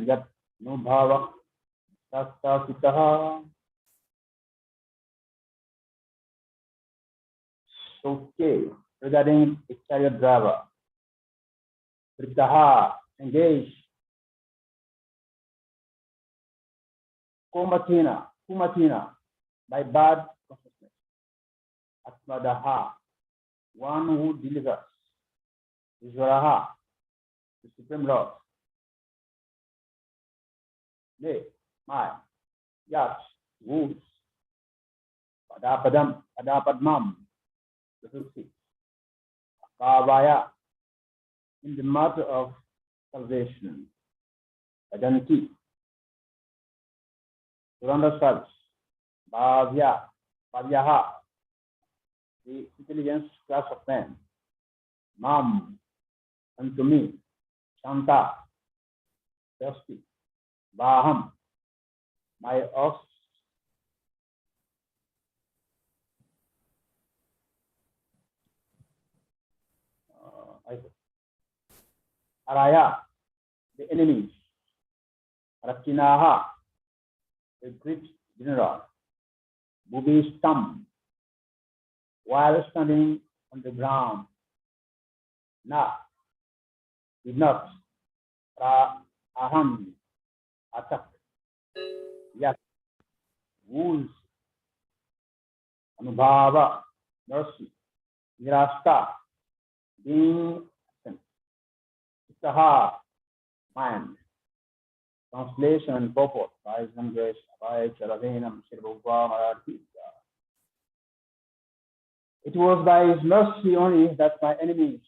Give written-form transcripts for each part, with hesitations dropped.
yat nubhava tastasitaha. Okay, regarding a chariot driver, Vrittaha, engaged, Kumatina, by bad consciousness, Atmadaha, one who delivers, Vishwaraha, the Supreme Lord, Ne, my, Yat, woos, Padapadmam, the Hulsi, Kavaya, in the matter of salvation, Adanti, surrender service, Bhavyaha, the intelligence class of men, Mam, unto me, Shanta, thirsty, Baham, my ox, Araya, the enemies, Rakinaha, the great general, Bubistam, while standing on the ground, did not, Aham, attack, Yat, wounds, Anubhava, mercy, Nirasta, being absent, Saha, mind. Translation and purport by Zangesh, by Chalavenam, Shirvogwa, Marathi. It was by his mercy only that my enemies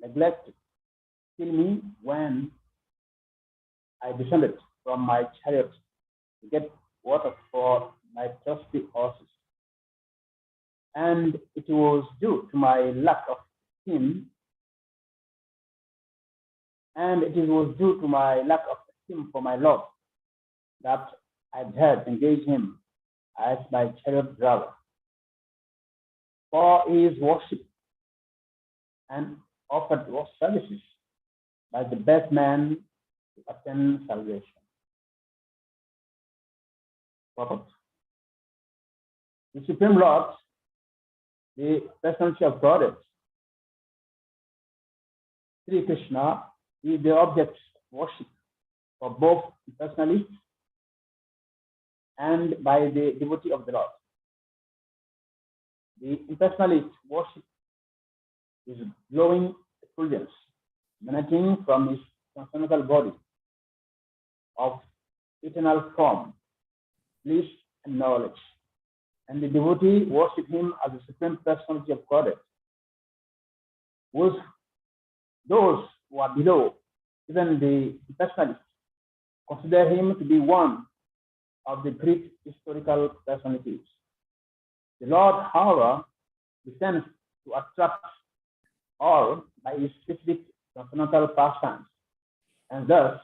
neglected to kill me when I descended from my chariot to get water for my thirsty horses. And it was due to my lack of esteem, for my Lord that I had engaged him as my chariot driver for his worship and offered services by the best man to attain salvation. Perfect. The Supreme Lord, the personality of Godhead, Sri Krishna, is the object of worship for both personalists and by the devotee of the Lord. The impersonalist worship is glowing effulgence emanating from his transcendental body of eternal form, bliss, and knowledge. And the devotee worship him as the supreme personality of Godhead. Those who are below, even the impersonalists, consider him to be one of the great historical personalities. The Lord, however, descends to attract all by his specific transcendental pastimes, and thus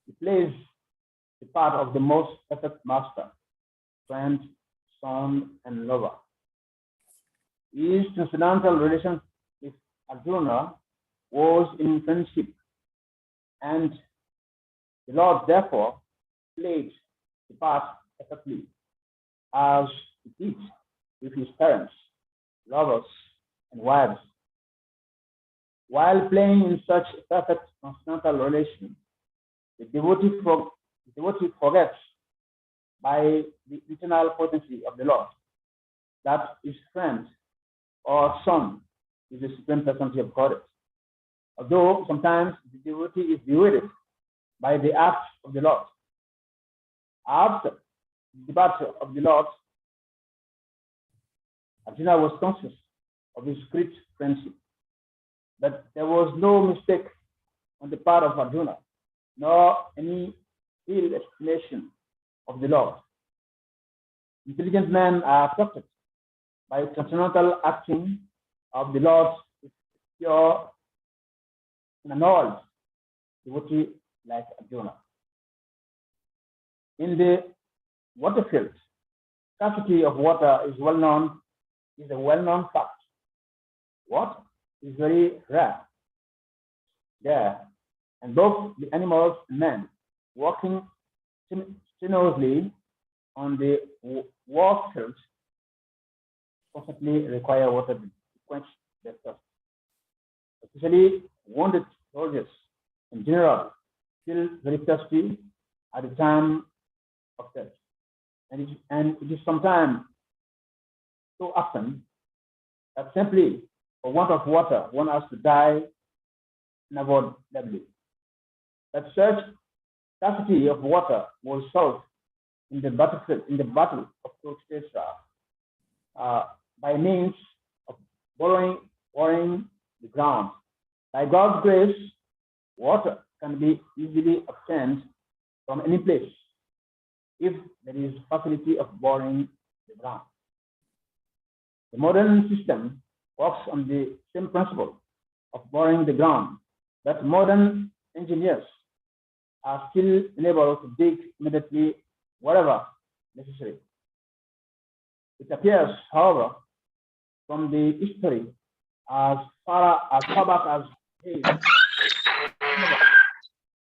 he plays the part of the most perfect master, friend, son, and lover. His transcendental relation with Arjuna was in friendship, and the Lord therefore played the part perfectly, as he did with his parents, lovers, and wives. While playing in such a perfect transcendental relation, the devotee forgets by the eternal potency of the Lord that his friend or son is the supreme personality of Godhead. Although sometimes the devotee is bewildered by the acts of the Lord. After the departure of the Lord, Arjuna was conscious of his great friendship. But there was no mistake on the part of Arjuna, nor any ill estimation of the Lord. Intelligent men are attracted by transcendental acting of the Lord with pure and annulled devotee like Arjuna. In the water field, scarcity of water is a well-known fact. Water is very rare there, and both the animals and men working strenuously on the war field constantly require water to quench their thirst. Especially wounded soldiers in general feel very thirsty at the time of death. And it is sometimes so often that simply for want of water, one has to die unavoidably. That such scarcity of water will result in the battlefield, in the battle of Kurukshetra, by means of watering the ground. By God's grace, water can be easily obtained from any place if there is facility of boring the ground. The modern system works on the same principle of boring the ground, but modern engineers are still unable to dig immediately wherever necessary. It appears, however, from the history as far back as Hades,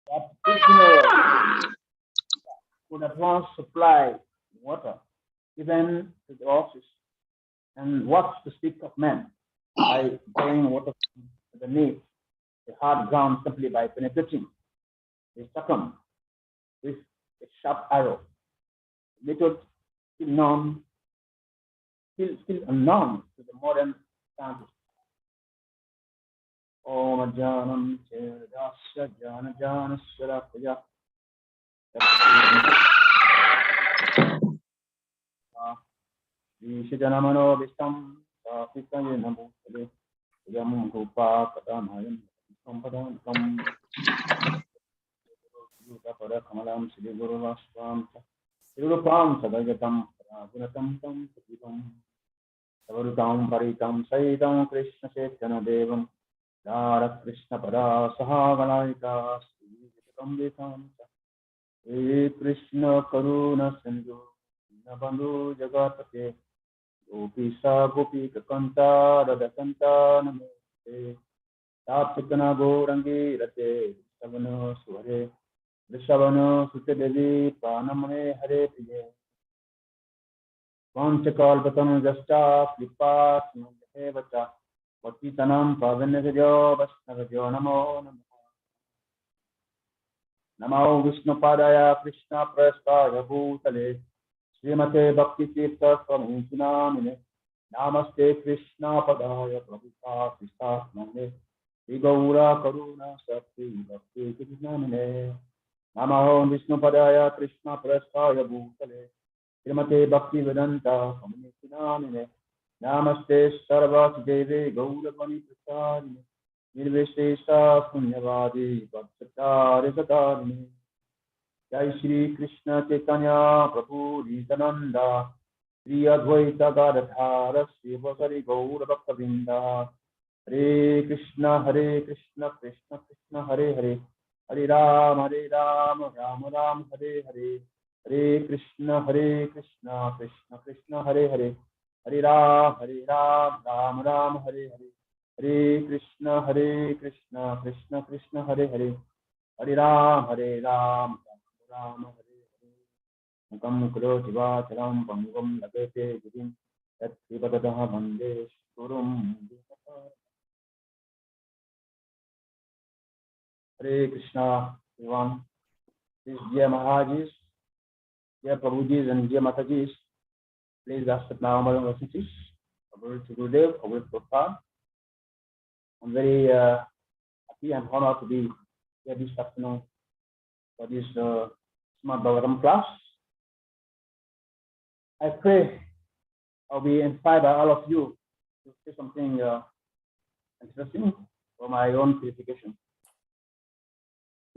that this mineral could at once supply water even to the horses, and what to speak of men by pouring water beneath the hard ground simply by penetrating the sternum with a sharp arrow. Method still unknown to the modern scientists. Om Janam Chedasya Jana Jana Sharapaya Vishajanamano Vistam Safikan Namu Yam Rupa Katamayam Sampadam Yuta Kamalam Sri Guru Vasvam Sirupam Sadagatam Gunatam Tam Sativam Savarutam Paritam Saidam Krishna Chaitanya Devam Hare Krishna Pada Sahagalaika Sri Vitam Hare Krishna Karuna Sindhu Nabandhu Jagatake Gopisa Gopika Kanta Radakanta Namaste Tapsikana Gorangi Rate Savana Sware Vishavana Sutedevi Pranamane Hare Priye Vanchakalpatam Jasta Kripa Snudevacha Vakitanam Pavanagajo Vasnagajo Namo Namo Namo Vishnu Padaya Krishna Prastaya Bhutale Srimate Bhakti Tirtha Swami Sunamine Namaste Krishna Padaya Prabhupada Krishna Name Gaura Karuna Sakti Bhakti Krishna Name Namo Vishnu Padaya Krishna Prastaya Bhutale Srimate Bhakti Vedanta Swami Sunamine Namaste Sarvati Devi Gaura Pani Prasadine Nirvishesha Punyavadi Bhaktari Satarini Jai Shri Krishna Chaitanya Prabhu Nityananda Sri Advaita Gadadhara Sri Vasari Gaura Bhaktavinda Hare Krishna Krishna Krishna Hare Hare Hare Ram Ram Ram Hare Hare Hare Krishna Krishna Krishna Hare Hare Hare Ram Ram Ram Hare Hare Hare Krishna Krishna Krishna Hare Hare Hare Ram Ram Hare Hare Mukam Karoti Vacharam Pangam Lagate Givim Yat Srivadadaha Bande Surum Hare Krishna, everyone. These dear Maharajas, dear Prabhujis and dear Matajis, please accept my humble obeisances. Over to Gurudev, over to Prabhupada. I'm very happy and honored to be here this afternoon for this Srimad Bhagavatam class. I pray I'll be inspired by all of you to say something interesting for my own purification.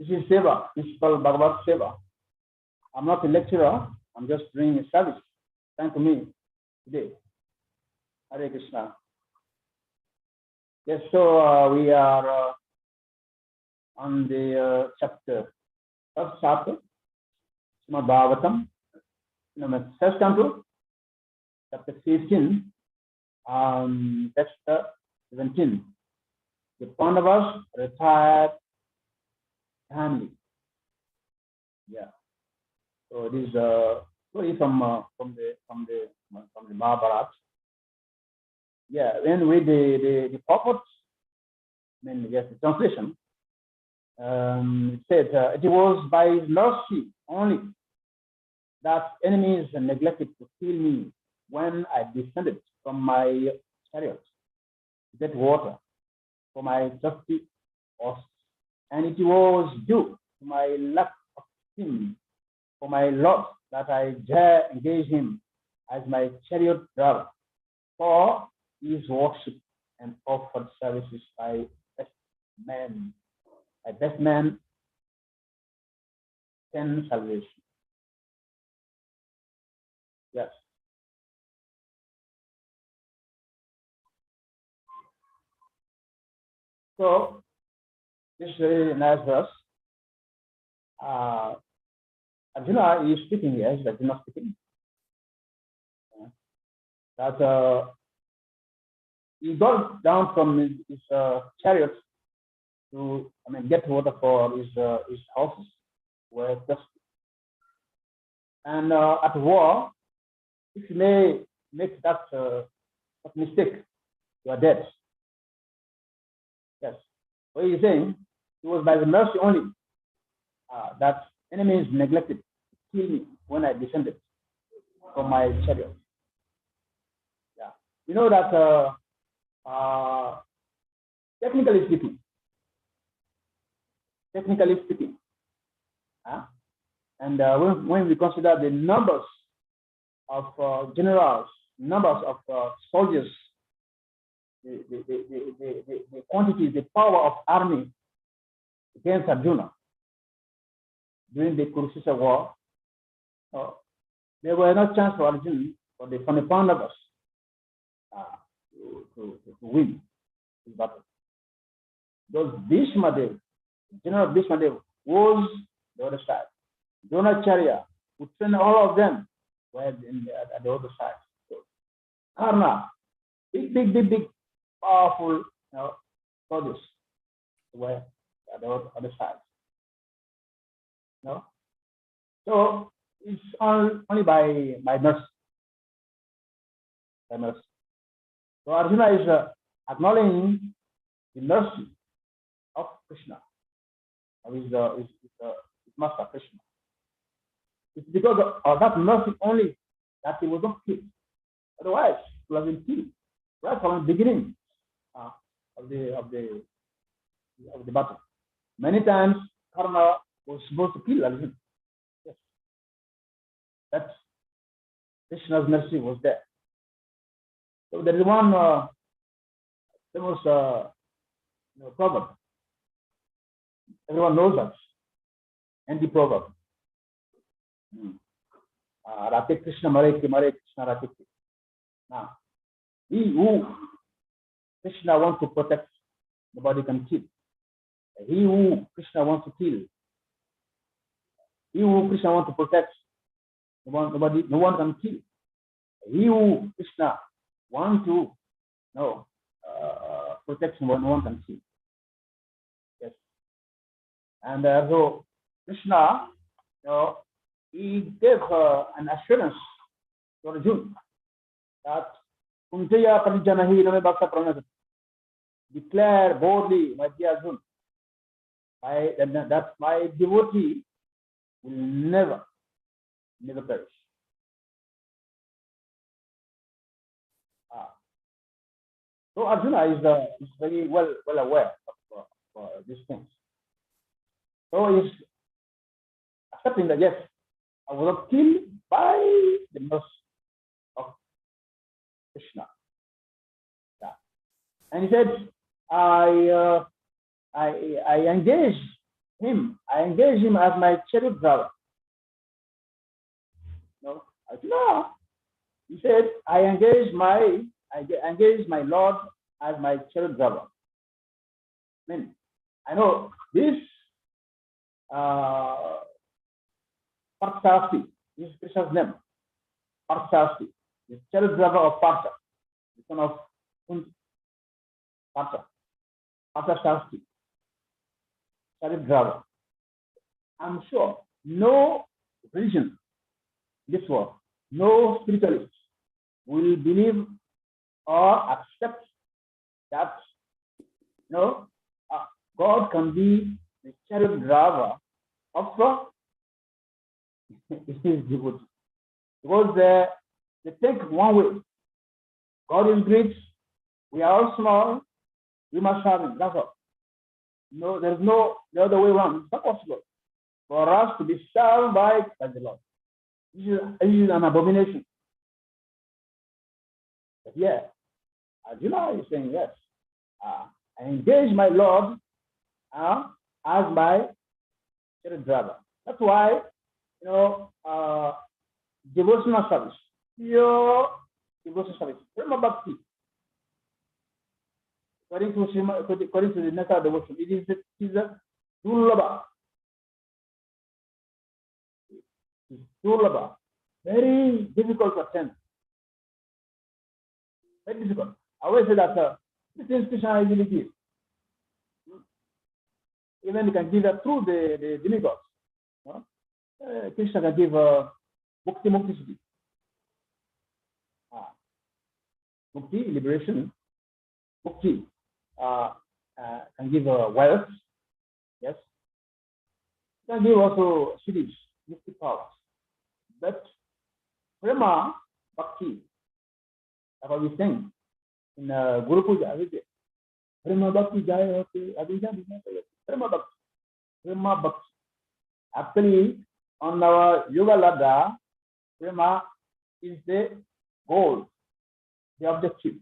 This is Seva, this is called Bhagavad Seva. I'm not a lecturer, I'm just doing a service. Thank to me today. Hare Krishna. Yes, so we are on the first chapter, Srimad Bhagavatam, first canto, chapter 15, text 17. The Pandavas retired timely. Yeah. So this is a story from the Mahabharata. Yeah, when we the purport, I mean, yes, the translation, it said, it was by mercy only that enemies neglected to kill me when I descended from my chariot to get water for my thirsty horse. And it was due to my lack of esteem for my Lord that I dare engage him as my chariot driver for his worship and offered services by best man can salvation. Yes. So this is a very nice verse. Arjuna is speaking, yes, Arjuna speaking. That he got down from his chariot to, get water for his horses were thirsty. And at war, if you may make that mistake, you are dead. Yes. What he's saying, it was by the mercy only that enemies neglected to kill me when I descended from my chariot. Yeah. You know that technically speaking, and when we consider the numbers of generals, numbers of soldiers, the quantity, the power of army against Arjuna during the Kurukshetra war, there were no chance for Arjuna for the Pandavas to win this battle. Those Bhishmadev, General Bhishmadev was the other side. Dronacharya would send all of them were at the other side. So, Karna, big, powerful soldiers were at the other side. No? So it's only by mercy. By mercy. So Arjuna is acknowledging the mercy of Krishna, of his master Krishna. It's because of that mercy only that he was not killed. Otherwise, he would have been killed right from the beginning of the battle. Many times, Karna was supposed to kill Arjuna. Yes. But Krishna's mercy was there. So there is one famous proverb. Everyone knows that. And the proverb. Rate Krishna Mare Krishna Rate. Now, he who Krishna wants to protect, nobody can kill. He who Krishna wants to kill, he who Krishna wants to protect, no one can kill. He who Krishna wants to protect, no one can kill. Yes. And so Krishna, he gave an assurance to Arjuna that Kunjaya Parijanahi Name Bhakta Pranata. Declare boldly, my dear Arjuna, that my devotee will never perish. So Arjuna is very well aware of these things. So he's accepting that, yes, I was not killed by the mercy of Krishna. Yeah. And he said, I engage him. I engage him as my chariot driver. No, Arjuna. He said, I engage my Lord as my chariot driver. I know this Parthasthi, this is Krishna's name. Parthasthi, the chariot driver of Partha, the son of Kunti. Parthasthi, chariot driver. I'm sure no religion in this world, no spiritualist will believe or accept that uh, God can be the chariot driver of his devotee. Because they think one way. God is great, we are all small, we must serve him. That's all. No, there's no the other way around. It's not possible for us to be served by the Lord. This is an abomination. But yeah, Arjuna is saying yes. I engage my Lord as my chariot driver. That's why, devotional service, pure devotional service, Prema Bhakti, according to the nature of devotion, it is a durlabha. Durlabha. Very difficult to attain. Very difficult. I always say that this is Krishna easily gives. Even you can give that through the demigods. Krishna can give Mukti Siddhi. Mukti, liberation. Mukti can give wealth. Yes. Can give also siddhis, Mukti powers. But Prema Bhakti, that's what we sing in Guru Puja. Prema Bhakti Jaya Prema Bhakti. Prema Bhakti. Actually, on our Yoga Ladha, Prema is the goal, the objective,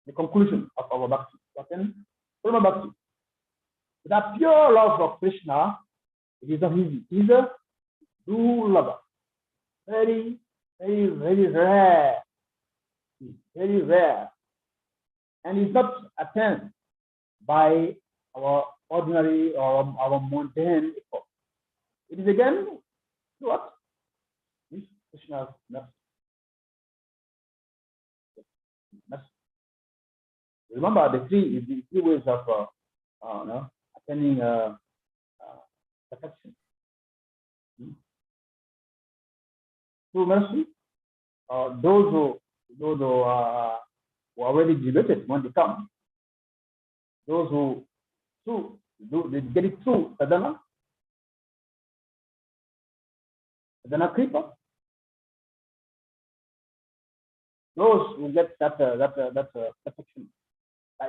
the conclusion of our Bhakti. But then, Prema Bhakti. That pure love of Krishna, it is not easy. It is a durlabha. Very, very, very rare. Very rare. And it's not attained by our ordinary or our mundane effort. It is again what? This Krishna's mercy. Remember the three ways of attaining perfection. Through mercy, those who are already devoted when they come, those who they get it through sadhana kripa, those who get that perfection,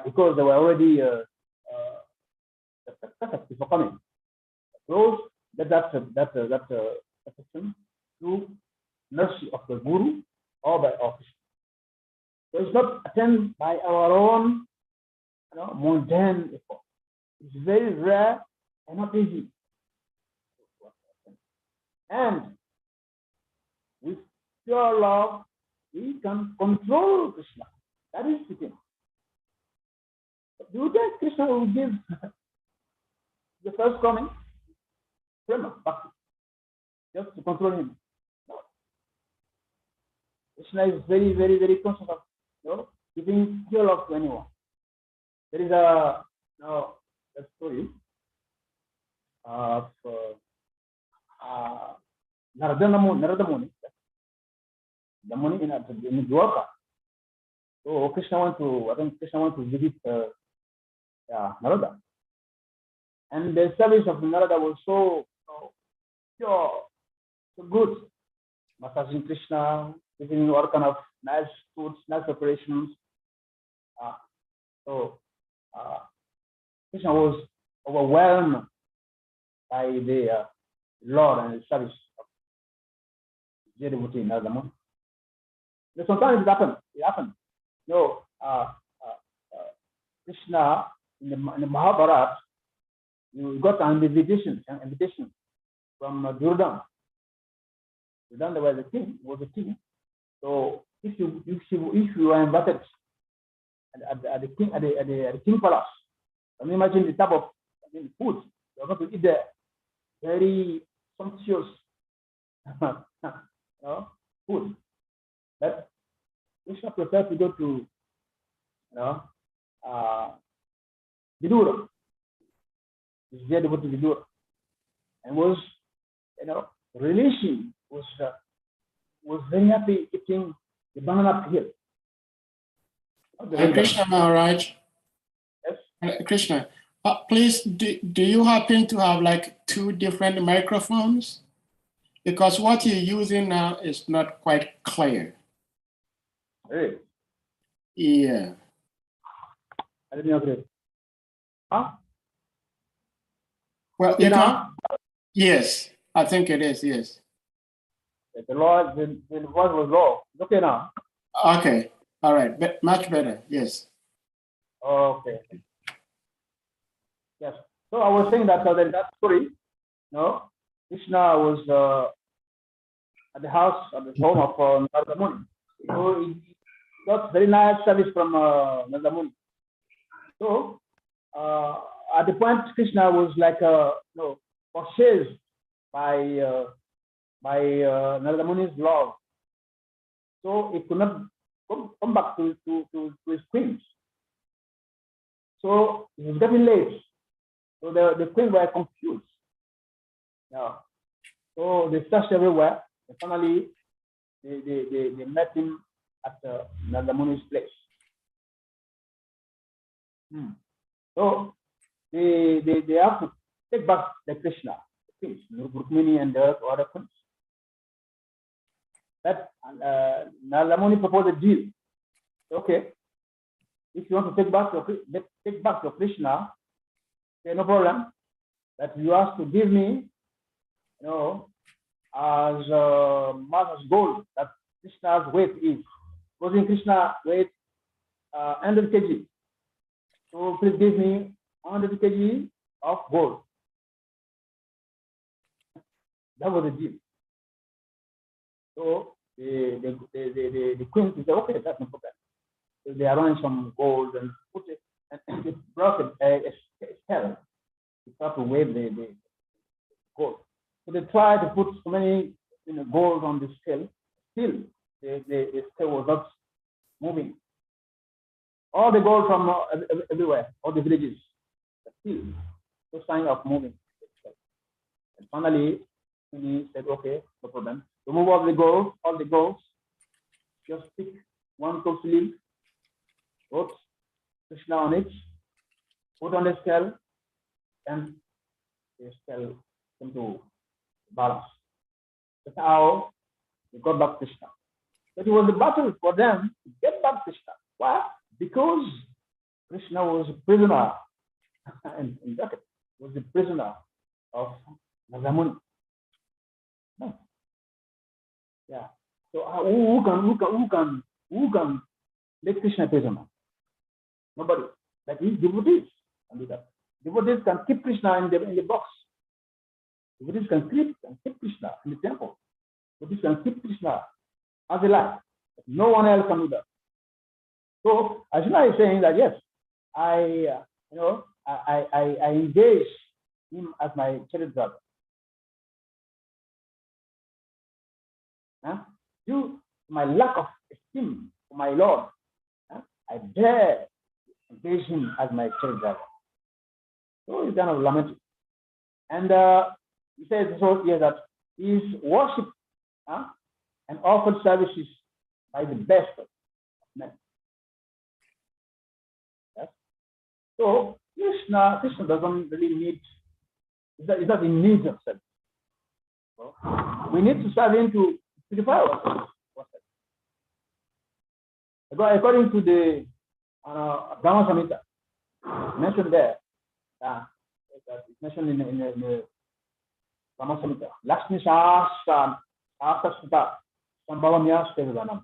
because they were already perfect before coming. Those get that perfection through mercy of the Guru or by office. So it's not attained by our own mundane effort. It's very rare and not easy. And with pure love, we can control Krishna. That is the thing. Do you think Krishna will give the first coming? Prema, Bhakti, just to control him. No. Krishna is very, very, very conscious of giving pure love to anyone. There is a story of Narada Muni, the Muni in Dwarka. So Krishna went to visit Narada, and the service of Narada was so pure, so good, massaging Krishna, giving all kind of nice foods, nice preparations. So Krishna was overwhelmed by the Lord and the service of the devotee Narada Muni. Sometimes it happened. Krishna in the Mahabharata, you got an invitation from Durdan. Durdan was a king. So if you were invited at the king palace, can you imagine the type of food you're going to eat there? Very sumptuous food. But Krishna preferred to go to Vidura. He's there to go to Vidura, and was Rishi was very happy eating the banana peel. Hare Krishna, Maharaj. Yes. Hare Krishna, please, do you happen to have like 2 different microphones? Because what you're using now is not quite clear. Hey. Yeah. I didn't agree. Huh? Well, Okay, you now? can. Yes, I think it is. Yes. The voice was low. It's okay now. Okay. All right. Much better. Yes. Okay. Yes. So I was saying that that story, Krishna was at the house, at the home of Narada Muni. So he got very nice service from Narada Muni. So at the point, Krishna was like purchased by Narada Muni's love. So he could not come back to his queens. So he was getting late. So the queens were confused. Yeah. So they searched everywhere. And finally, they met him at Narada Muni's place. So they have to take back the Krishna, the queens, Rukmini and the other queens. That Narada Muni proposed a deal. Okay, if you want to take back your Krishna, okay, no problem. That you have to give me, as much as gold that Krishna's weight is. Supposing Krishna weight 100 kg. So please give me 100 kg of gold. That was the deal. So the queen said, okay, that's no problem. So they arranged some gold and put it, and they brought a spell to start to wave the gold. So they tried to put so many gold on the scale. Still, the scale was not moving. All the gold from everywhere, all the villages, still no sign of moving. And finally, he said, okay, no problem. Remove all the gold, just pick one tulsi leaf, put Krishna on it, put on the scale, and the scale came to balance. That's how they got back Krishna. But it was a battle for them to get back Krishna. Why? Because Krishna was a prisoner, and that was a prisoner of Narada Muni. No. Yeah. So who can make Krishna prisoner? Nobody. That is devotees can do that. Devotees can keep Krishna in the box. Devotees can keep Krishna in the temple. Devotees can keep Krishna as a life. No one else can do that. So Arjuna is saying that yes, I engage him as my chariot brother. Due to my lack of esteem for my Lord, I dare engage him as my chariot brother. So he's kind of lamenting. And he says so here that he is worshipped and offered services by the best of men. Yes? So Krishna doesn't really need, he's not in need of service. So we need to serve him to purify ourselves. According to the Brahma Samhita, mentioned there, it's mentioned in the Brahma Samhita, Lakshmi Shastra Sutta Sambhavamya Stevidanam.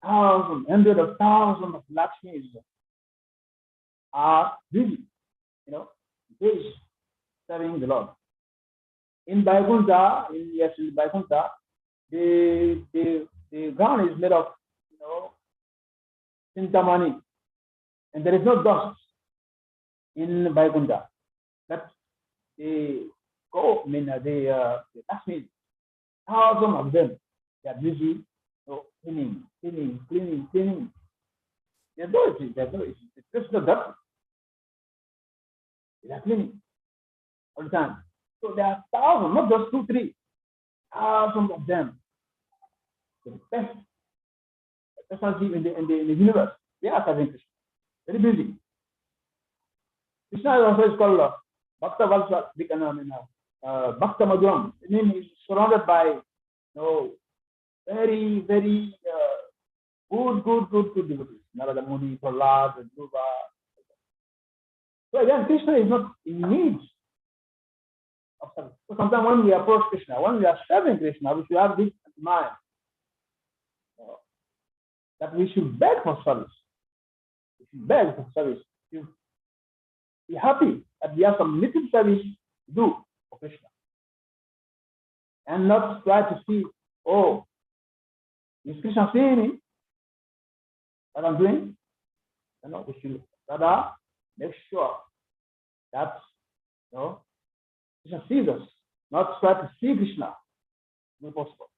Hundreds of thousands of Lakshmis are busy, busy serving the Lord. In Vaikuntha, the ground is made of, Sintamani, and there is no dust in Vaikuntha. But the Lakshmis, thousands of them, they are busy cleaning. There's no issue. It's just no dust. They are cleaning all the time. So there are thousands, not just two, three, thousands of them. The best personality in the universe. They are serving Krishna. Very busy. Krishna is also called Bhakta Valsa, Bhakta Madhuram. I mean, he's surrounded by very, very good devotees. Narada Muni, Prahlad, Dhruva. So again, Krishna is not in need of service. So sometimes when we approach Krishna, when we are serving Krishna, we should have this in mind that we should beg for service. We should beg for service. We should be happy that we have some little service to do for Krishna. And not try to see, oh, is Krishna seeing me? What I'm doing? We should rather make sure that Krishna sees us, not try to see Krishna. Not possible.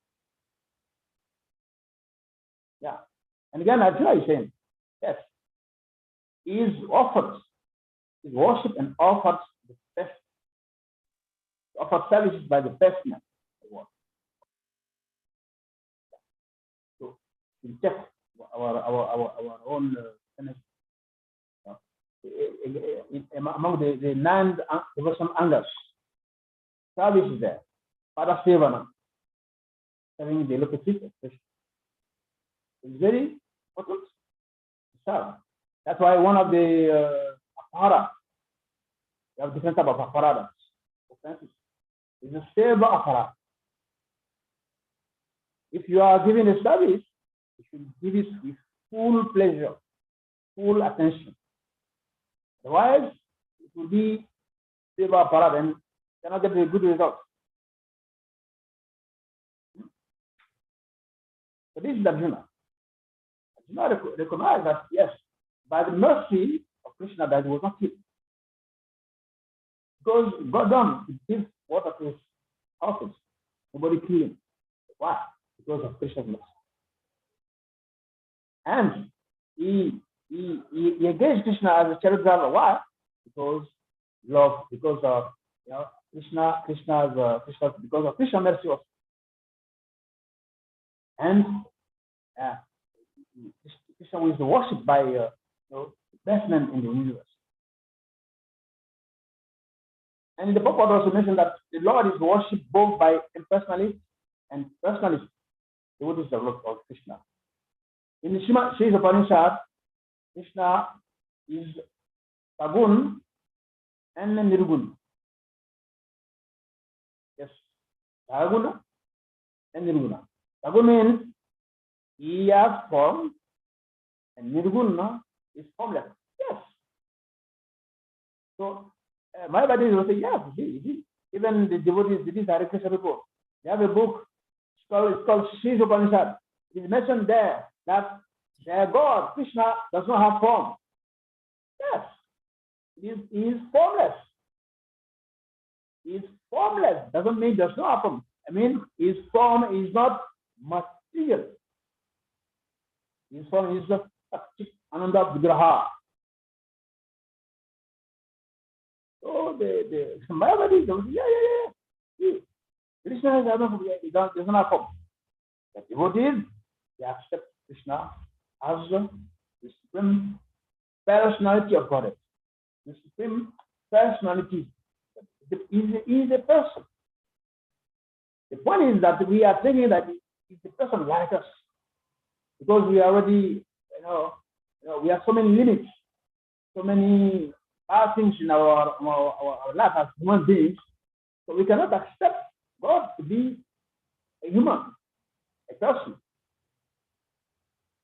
Yeah. And again, Arjuna is saying, yes, he is offered, his worship and offered the best, offered services by the best man. So we check our own among the 9 devotional angles. Service is there. Pada Sevana, serving the local feet of Krishna. It's very important to serve. That's why one of the apara, we have different type of aparadas, is a seva apara. If you are giving a service, you should give it with full pleasure, full attention. Otherwise, it will be seva apara and cannot get a good result. So this is Arjuna. Arjuna recognized that, yes, by the mercy of Krishna, that he was not killed. Because God done to give water to his houses. Nobody killed him. Why? Because of Krishna's mercy. And he engaged Krishna as a chariot driver. Why? Because love, because of Krishna's because of Krishna's mercy also. And Krishna is worshipped by the best men in the universe. And the Prabhupada also mentioned that the Lord is worshipped both by impersonalists and personalists, devotees of Krishna. In the Srimad Upanishad, Krishna is Sagun and Nirgun. Yes, Saguna and Nirguna. Sagun means he has form, and Nirguna is formless. Yes. So, my body will say, yes, even the devotees, this is Hare Krishna report. They have a book, it's called Sri Upanishad. It is mentioned there that their God, Krishna, does not have form. Yes. He is formless. He is formless. Doesn't mean does not have form. I mean, his form is not material. His form is just Ananda Vigraha. So the Mayavadi, yeah. Krishna doesn't have form. The devotees, they accept Krishna as the supreme personality of Godhead. The supreme personality is a person. The point is that we are thinking that it's a person like us, because we already, we have so many limits, so many bad things in our life as human beings, so we cannot accept God to be a human, a person.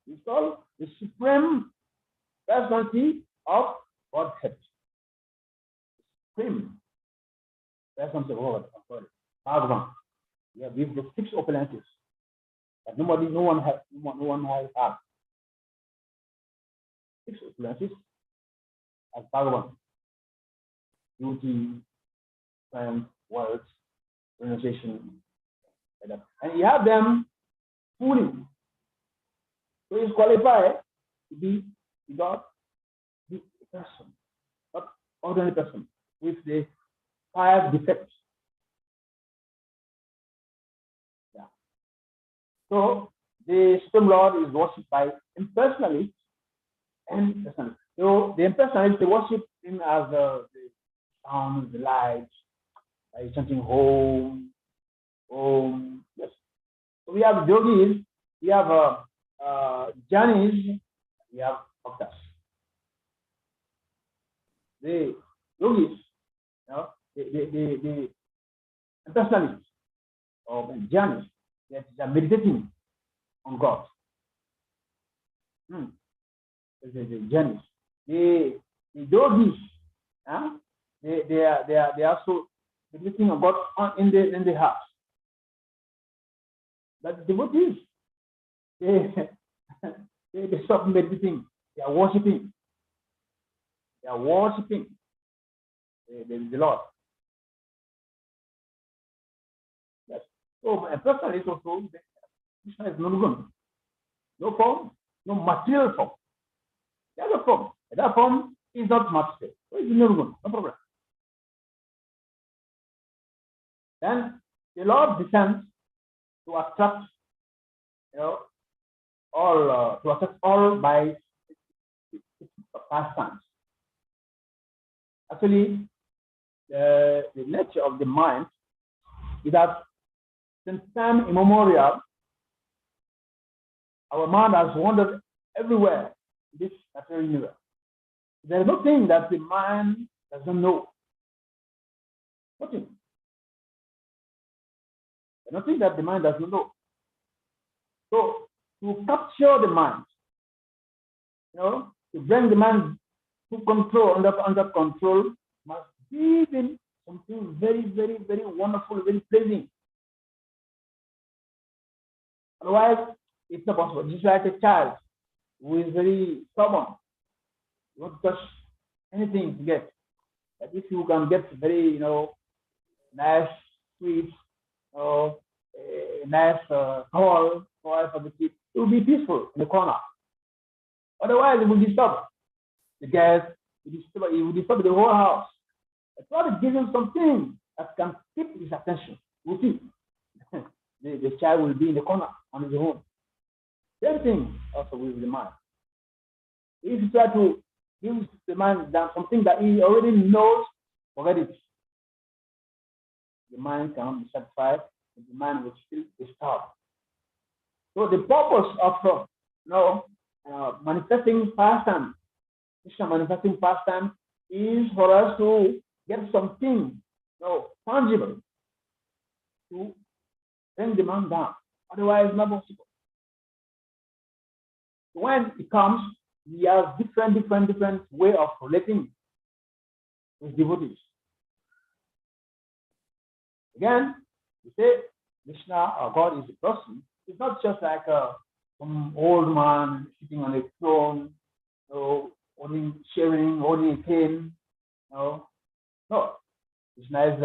It's called the supreme personality of Godhead. Supreme personality of God. Bhagavan. We have the 6 opulences that no one has had. 6 opulences as Bhagavan. Beauty, strength, words, pronunciation, like that. And you have them fully. So he's qualified to be God, be a person, not ordinary person with the 5 defects So the Supreme Lord is worshipped by impersonalists and personalists. So the impersonalists, they worship him as the sound, the light, by chanting home, home. Yes. So we have yogis, we have jnanis, we have bhaktas. The yogis, the impersonalists or jnanis, they are meditating on God. The jnanis. The yogis, they are also meditating on God in the heart. But the devotees, they stop meditating. They are worshiping. They are worshiping the Lord. Yes. So a person is also Krishna is no good. No form, no material form. The other form. That form is not material. So it's no good. No problem. Then the Lord descends to attract, all by pastimes. Actually, the nature of the mind is that since time immemorial, our mind has wandered everywhere in this material universe. There is nothing that the mind doesn't know. Nothing. There's nothing that the mind doesn't know. So to capture the mind, to bring the mind to control, under control, must be something very, very, very wonderful, very pleasing. Otherwise, it's not possible. Just like a child who is very stubborn, you won't touch anything to get. But if you can get very, nice sweets, a nice toy for the kid, it will be peaceful in the corner. Otherwise, it will disturb the guests, it will disturb the whole house. But God is giving something that can keep his attention. You see, the child will be in the corner on his own. Same thing also with the mind. If you try to give the mind something that he already knows, forget it. The mind cannot be satisfied, and the mind will still disturb. So the purpose of manifesting pastime, Krishna manifesting pastime, is for us to get something tangible to bring the mind down. Otherwise, not possible. When it comes, we have different way of relating with devotees. Again, we say Krishna or God is a person. It's not just like some old man sitting on a throne, holding a cane. No. Krishna is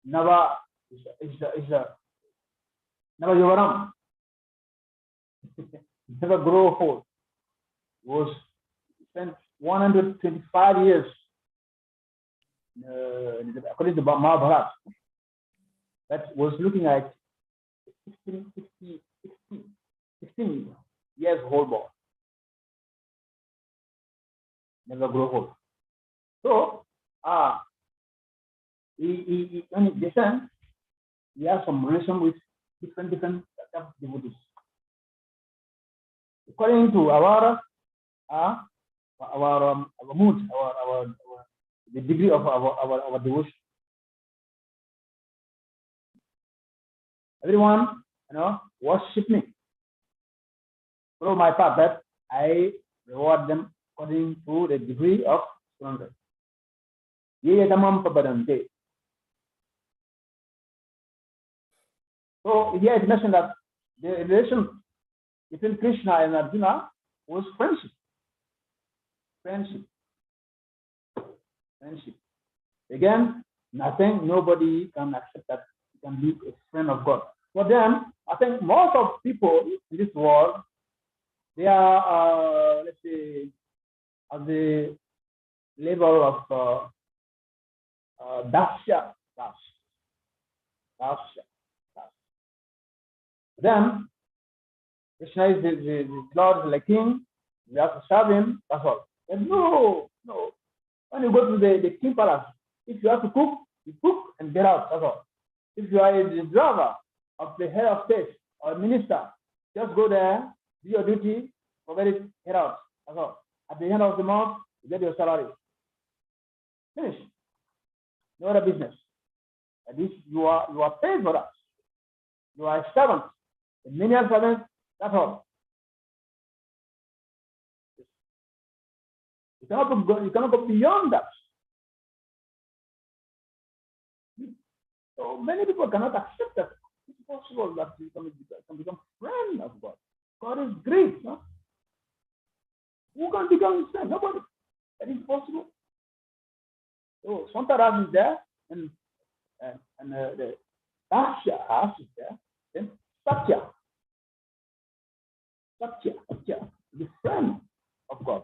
Nava Yovaram. Never grow old. Was spent 125 years according to Mahabharata. That was looking at 16 years old boy. Never grow old. So when he descends, he has some relation with different devotees. According to our mood, the degree of our devotion. Everyone, worship me. Follow my path, that I reward them according to the degree of surrender. So here it mentioned that the relation between Krishna and Arjuna was friendship. Again, nobody can accept that you can be a friend of God. For them, I think most of people in this world, they are, let's say, at the level of dasya. Then Krishna is the Lord, like king. We have to serve him. That's all. And no. When you go to the king palace, if you have to cook, you cook and get out. That's all. If you are the driver of the head of state or minister, just go there, do your duty, forget it, get out. That's all. At the end of the month, you get your salary. Finish. No other business. At least you are paid for that. You are a servant. A menial servant, that's all. You cannot go beyond that. So many people cannot accept that it's possible that you can become friend of God. God is great. No? Who can become his friend? Nobody. That is possible. So Santaraj is there, and the Dasya house is there. Then Satya, the friend of God.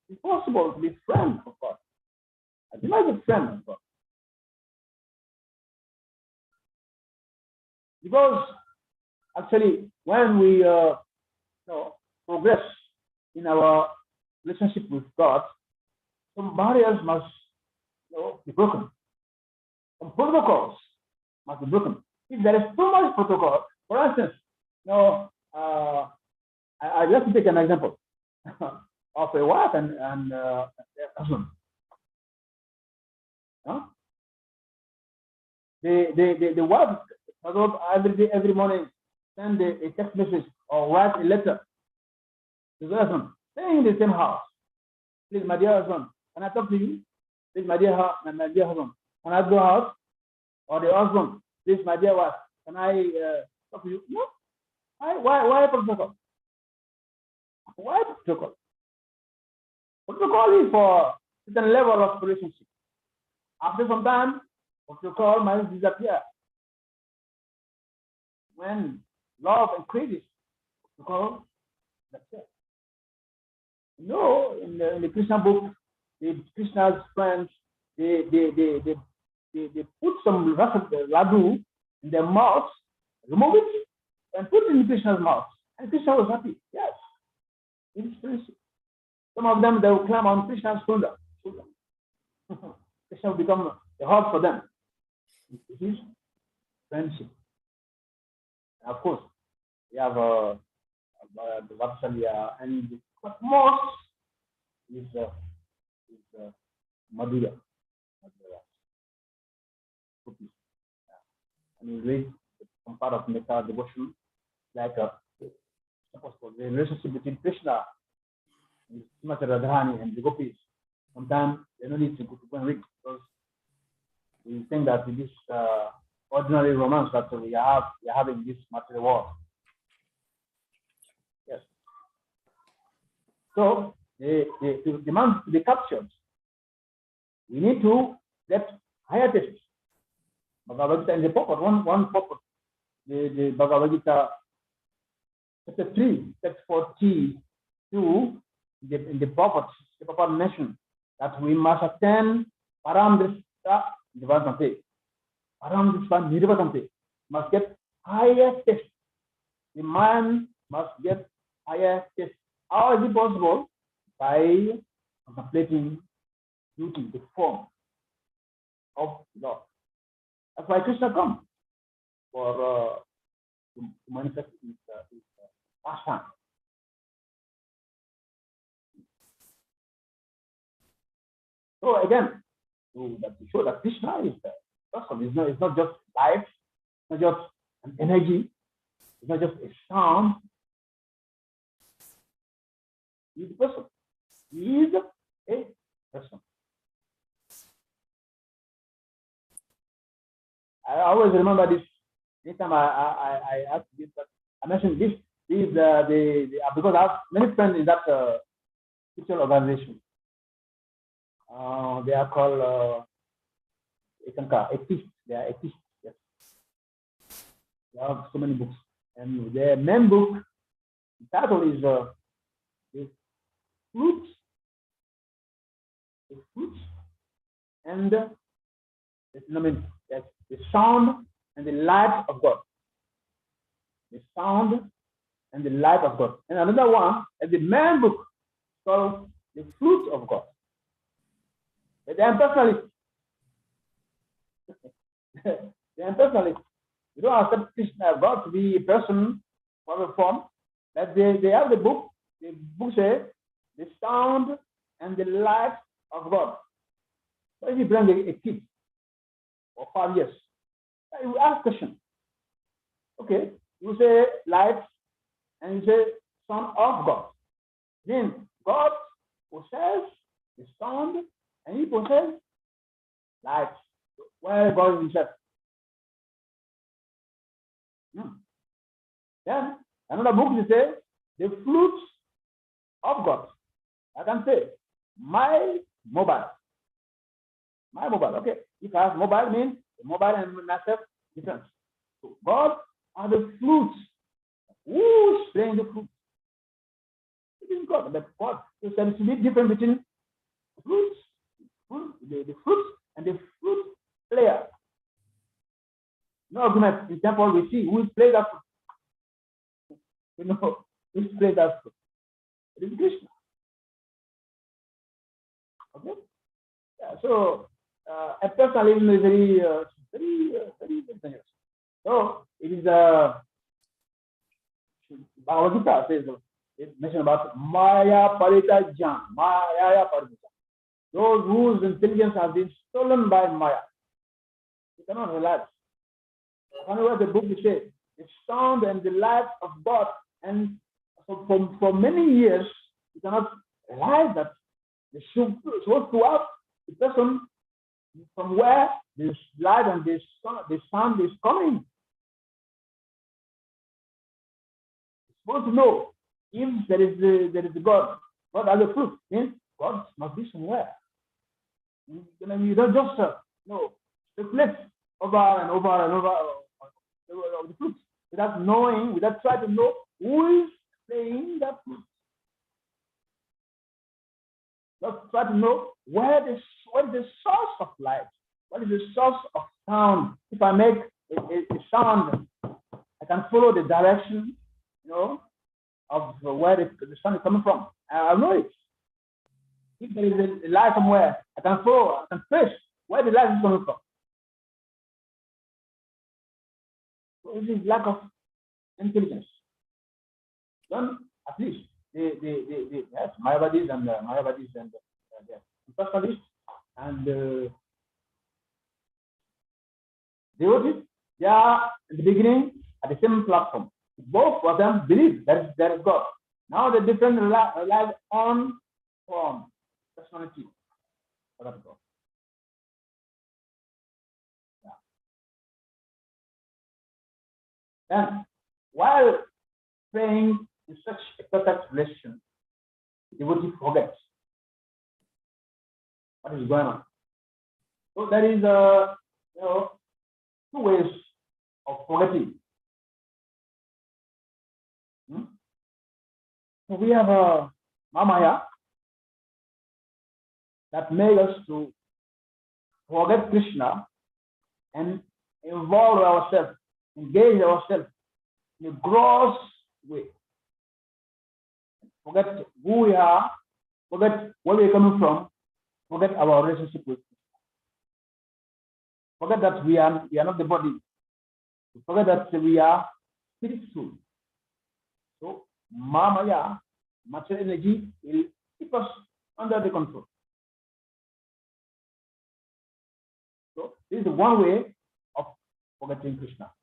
It's possible to be friend of God. I deny the friend of God. Because actually, when we progress in our relationship with God, some barriers must be broken. Some protocols must be broken. If there is too much protocol, for instance, I just take an example of a wife and a husband. The wife every morning send a text message or write a letter to the husband, staying in the same house. Please, my dear husband, can I talk to you? Please, my dear husband, can I go out? Or the husband, please, my dear wife, can I talk to you? No. Why protocol? Why protocol? Protocol is for a certain level of relationship. After some time, protocol might disappear. When love increases, protocol disappears. In the Krishna book, the Krishna's friends, they put some laddu in their mouths, remove it, and put it in Krishna's mouth. And Krishna was happy. Yes. It is friendship. Some of them, they will climb on Krishna's shoulder. Krishna will become a hug for them. It is friendship. And of course, we have the Vatsalya, but most is Madhura. And you read some part of Metta devotion, like the relationship between Krishna and Srimati Radharani and the gopis. Sometimes they don't need to go and read because we think that this ordinary romance that we are having this material world. Yes. So to demand to be captured, we need to get higher tastes. Bhagavad Gita in the purport, one purport, the Bhagavad Gita chapter 3, text 42, in the purport mentioned that we must attain Paramdrishta Nirvasante. Paramdrishta Nirvasante must get higher taste. The mind must get higher taste. How is it possible? By contemplating beauty, the form of Lord. That's why Krishna comes for to manifest his pastime. So again, to show that Krishna is the person. It's not just life, it's not just an energy, it's not just a sound. He's a person. He is a person. I always remember this. Anytime I ask this, but I mentioned this. Because I have many friends in that spiritual organization. They are called atheists. They are atheists. Yes. They have so many books, and their main book, the title is the fruits and the sound and the light of God. the sound and the light of God. And another one is the main book called the fruit of God. They are personalists. They are personalists. You don't accept Krishna, God to be a person or a form. That they have the book. The book says the sound and the light of God. So if you bring a kid for 5 years, you ask question. Okay, you say light and you say son of God. Then God possesses the sound and he possesses light. Where God is himself. Then another book you say the fruits of God. I can say my mobile. My mobile, okay. If I have mobile means the mobile and myself different. So God are the fruits. Who is playing the fruits? It is God. But God, so there is a big difference between fruits, the fruits and the fruit player. No argument. In temple we see who is playing that fruit. You know who is playing that fruit. It is Krishna. Okay. Yeah, so a personalism is very dangerous. So it is Bhagavad Gita says it mentioned about Maya Parita Jan, Maya Parita. Those whose intelligence has been stolen by Maya. You cannot relax. Whenever the book says the sound and the light of God, and so for many years you cannot realize that the supposed to have the person from where this light and the sound is coming. You're supposed to know if there is a God. God has a proof. Means God must be somewhere. You don't just reflect over and over and over the proof without knowing, without trying to know who is playing that proof. Just try to know what is the source of light, what is the source of sound. If I make a sound, I can follow the direction, of where the sound is coming from. I'll know it. If there is a light somewhere, I can follow, I can trace where the light is coming from. So it is lack of intelligence. Then at least yes, Mayavadis and Pascalists and devotees, they are in the beginning at the same platform. Both of them believe that there is God. Now the different relies on form, personality of God. Yeah. Then, while praying in such a perfect relation, the devotee forgets what is going on. So there is two ways of forgetting. So we have a Maya that made us to forget Krishna and involve ourselves, engage ourselves in a gross way. Forget who we are, forget where we're coming from, forget our relationship with Krishna. Forget that we are not the body. Forget that we are spiritual. So Maya, material energy, will keep us under the control. So this is one way of forgetting Krishna.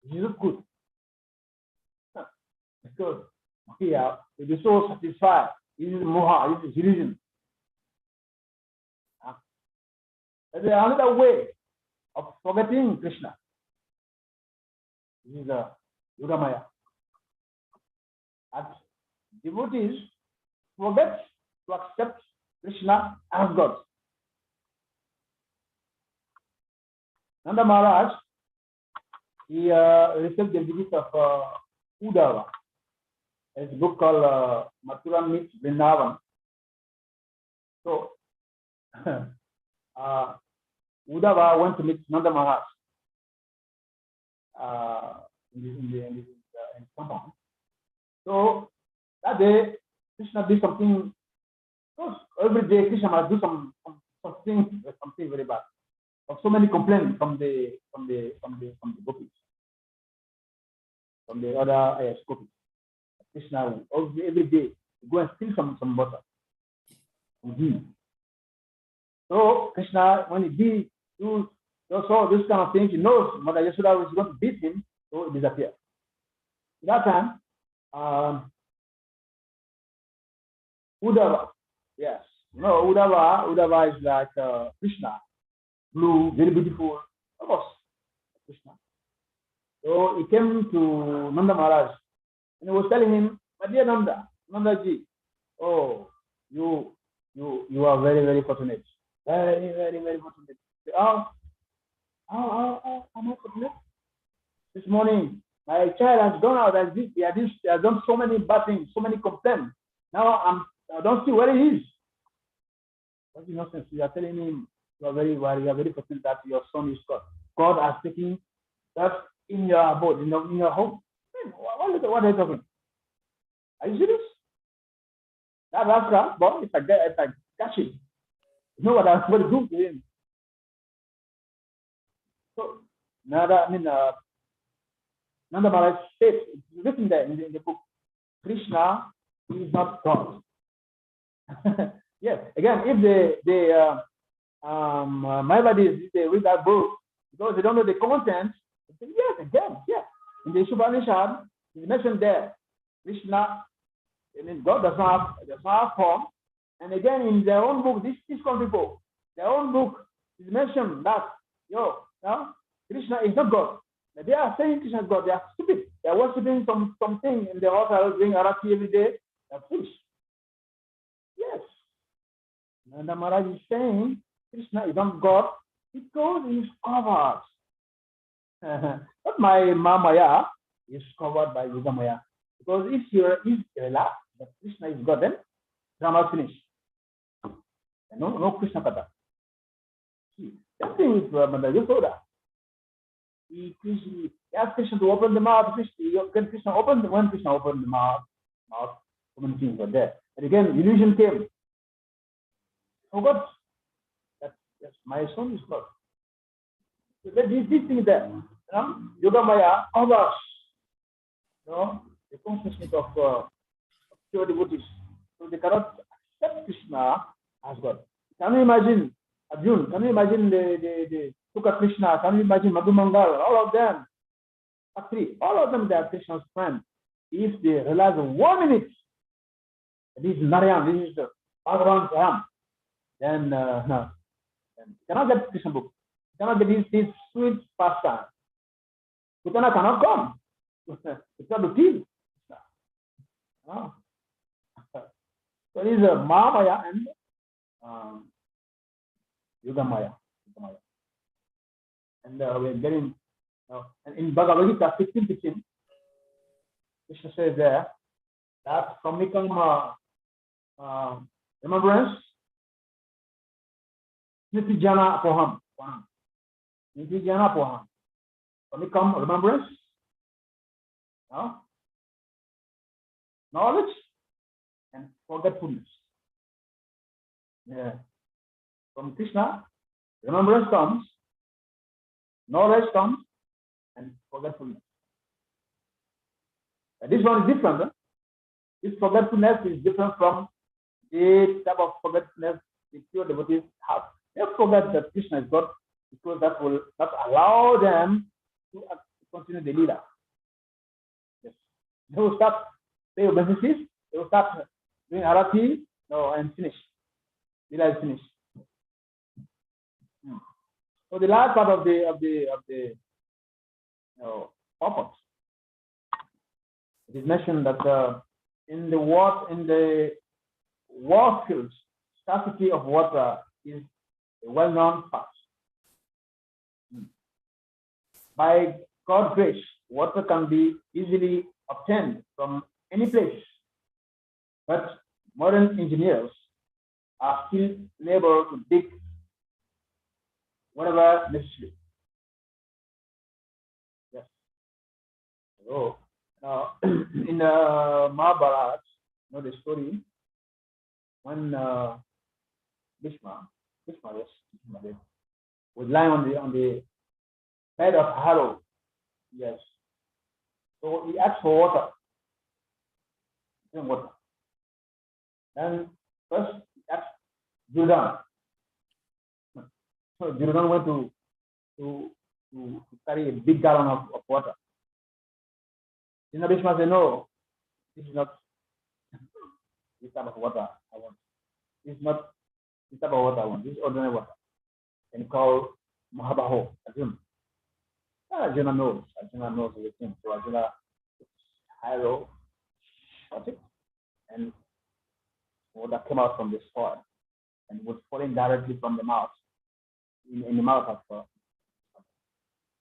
This is good. Because we will be so satisfied. This is moha, this is illusion. There is another way of forgetting Krishna. This is Yoga Maya. And devotees forget to accept Krishna as God. Nanda Maharaj, he received the visit of Uddhava. There's a book called Mathura Meets Vrindavan. So, Uddhava went to meet Nanda Maharaj. in compound. So that day, Krishna did something. Every day, Krishna must do something very bad. So many complaints from the gopis, from the other gopis. Krishna every day go and steal some water from him. So Krishna, when he saw this kind of thing, he knows Mother Yashoda was going to beat him, so he disappeared. That time, Uddhava, yes, Uddhava is like Krishna, blue, very beautiful, of course, Krishna. So he came to Nanda Maharaj and he was telling him, my dear Nandaji, oh, you are very, very fortunate. Very, very, very fortunate. How am I fortunate? This morning, my child has gone out as this. He has done so many bad things, so many complaints. Now I don't see where he is. What nonsense? You are telling him you are very fortunate that your son is God. God has taken that in your abode, in your home. What are you talking? Are you serious? That rascal, but if I catch him, you know what I'm going to do to him. So Nanda Maharaj said, it's written there in the book, Krishna is not God. Yes, again, if Mayavadis, they read that book, because they don't know the content, they say, yes, again, yes. In the Upanishad, it's mentioned there, Krishna, I mean, God does not have form. And again, in their own book, these people, their own book is mentioned that, Krishna is not God. They are saying Krishna is God. They are stupid. They are worshipping something in the altar, doing arati every day. They are foolish. Yes. Nanda Maharaj is saying Krishna is not God because he is covered. But my Maya is covered by Yoga Maya. Because if you relax that Krishna is God, then drama finish. No Krishna Kata. See, that thing is Mother Yashoda. He asked Krishna to open the mouth. When Krishna opened the mouth, so many things were there. And again, illusion came. Oh God, yes, my son is God. So there is this thing there. Yoga Maya covers, the consciousness of pure devotees. So they cannot accept Krishna as God. Can you imagine Arjun? Can you imagine the Sukha Krishna? Can you imagine Madhu Mangal? All of them, all of them, they are Krishna's friends. If they realize 1 minute, this is Narayan, this is the Bhagavan Ram, then you cannot get Krishna book. You cannot get this sweet pastime. Sutana cannot come. It's not the team. So these are Mahamaya and Yoga Maya. And we're getting, and in Bhagavad Gita 15:15, Krishna says there that from become remembrance, Nitijana Poham. Nitijana Poham. From become remembrance, knowledge, and forgetfulness. Yeah. From Krishna, remembrance comes, knowledge comes, and forgetfulness. And this one is different. Huh? This forgetfulness is different from the type of forgetfulness the pure devotees have. They forget that Krishna is God because that will not allow them to continue the Leela. Yes. They will stop their businesses, they will start doing arati, and finish. Leela is finished. So the last part of the purpose, it is mentioned that in the water fields, scarcity of water is a well-known fact. By God's grace, water can be easily obtained from any place, but modern engineers are still able to dig whatever necessary. Yes. So, in Mahabharata, the story when Bhishma, yes, Bhishma was lying on the bed of Harrow. Yes. So he asked for water. Drink water. Then first he asked Jordan. So Jordan went to carry a big gallon of water. Bhishma said, no, this is not this type of water I want. This is not this type of water I want. This is ordinary water. And he called Mahabaho, Arjuna. Arjuna knows everything. So Arjuna Harrow shot it, and water came out from the soil and was falling directly from the mouth, in the mouth of.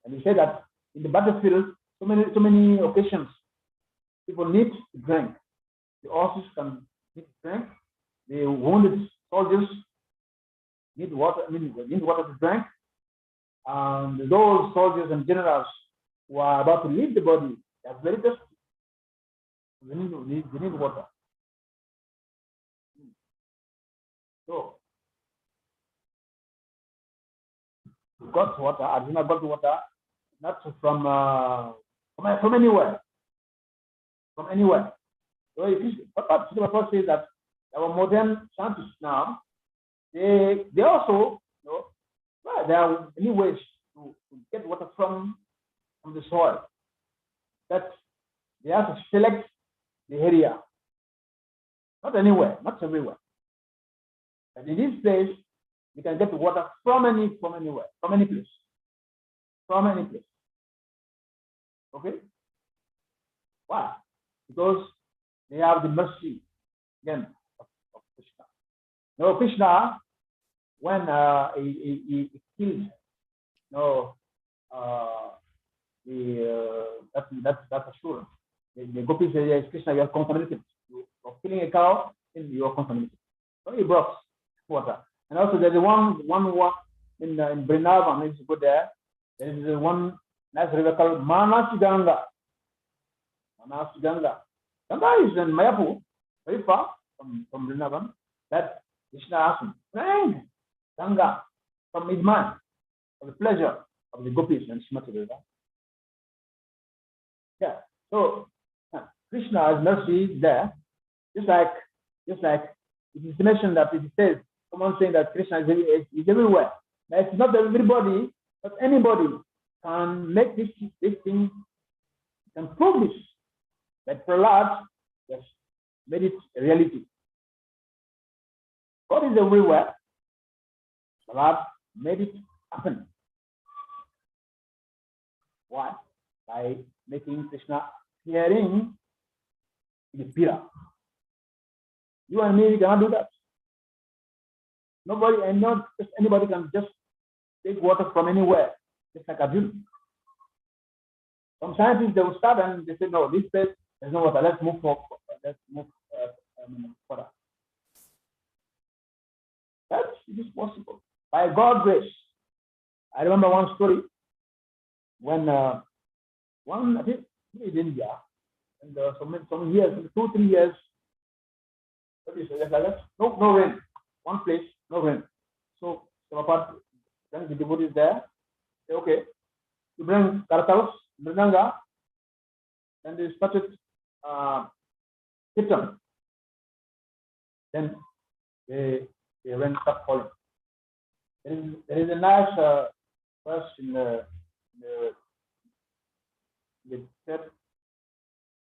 And he said that in the battlefield, so many occasions, people need to drink. The horses can need to drink. The wounded soldiers need water. Need water to drink. And those soldiers and generals who are about to leave the body, they are very thirsty. They need water. So, he got water. Arjuna got water, not from anywhere. From anywhere. So, if Prabhupada says that our modern scientists now, they also, there are many ways to get water from the soil. That they have to select the area. Not anywhere, not everywhere. But in this place, you can get water from anywhere, from any place. From any place. Okay? Why? Because they have the mercy, again, of Krishna. Now, Krishna, when he killed, that's assurance. The gopis say, yes, Krishna, you are contaminated. You are killing a cow, and you are contaminated. So he brought water. And also there's one in Vrindavan, if you go there is one nice river called Manasuganga. Ganga is in Mayapur, very far from Vrindavan. That Krishna asked him, friend, Ganga, from his mind, for the pleasure of the gopis and Srimati River. Yeah. So Krishna's mercy is there, just like it is mentioned that it says, someone saying that Krishna is everywhere. Now, it's not everybody, but anybody can make this thing, can prove this. That Prahlad has made it a reality. God is everywhere. Prahlad made it happen. Why? By making Krishna appearing in a pira. You and me, we cannot do that. Nobody, and not just anybody can just take water from anywhere, just like Arjuna. Some scientists, they will start and they say, no, this place, there's no water, let's move further. That is possible. By God's grace. I remember one story when I think in India, and some years, 2-3 years, no rain. One place, no rain. So then the devotees there say, okay, you bring kartals, mridanga, and they started kirtan. Then the rain stopped falling. There is a nice verse in the third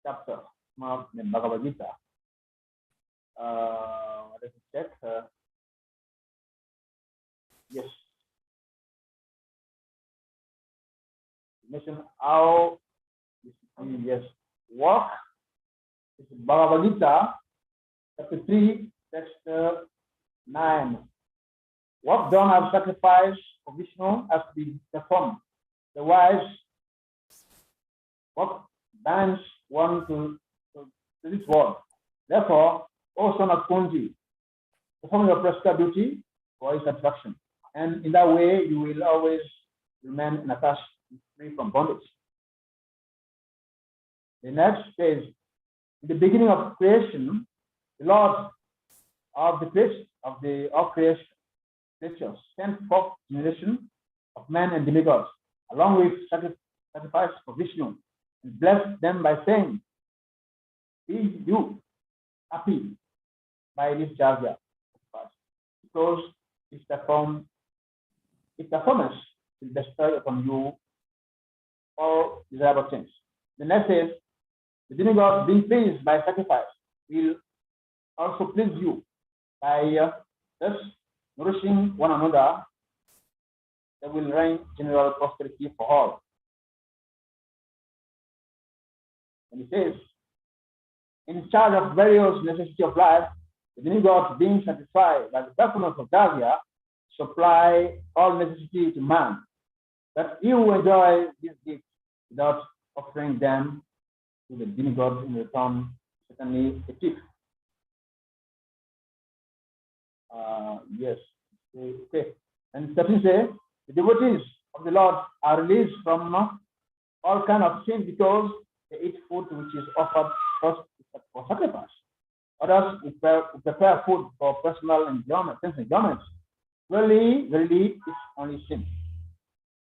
chapter of the Bhagavad Gita. Let me check. Yes. Mention how yes walk. It's Bhagavad Gita, chapter 3, text 9. What done as sacrifice for Vishnu has to be performed. Otherwise, what binds one to this world? Therefore, O son of Kunji, perform your prescribed duty for his satisfaction. And in that way, you will always remain unattached, free from bondage. The next says, in the beginning of creation, the Lord of the creation creatures sent forth generation of men and demigods, along with sacrifice for Vishnu, and blessed them by saying, be you happy by this Javya, because its performance will bestow upon you all desirable things. The next says, the demigods being pleased by sacrifice will also please you by thus nourishing one another. There will reign general prosperity for all. And he says, in charge of various necessities of life, the demigods being satisfied by the performance of Davya supply all necessity to man, that you enjoy these gifts without offering them to the demigods in return, certainly a tip. Yes. Okay. And 13 says, the devotees of the Lord are released from all kind of sin because they eat food which is offered first for sacrifice. Others prepare food for personal enjoyment, sense enjoyment. Really, it's only sin.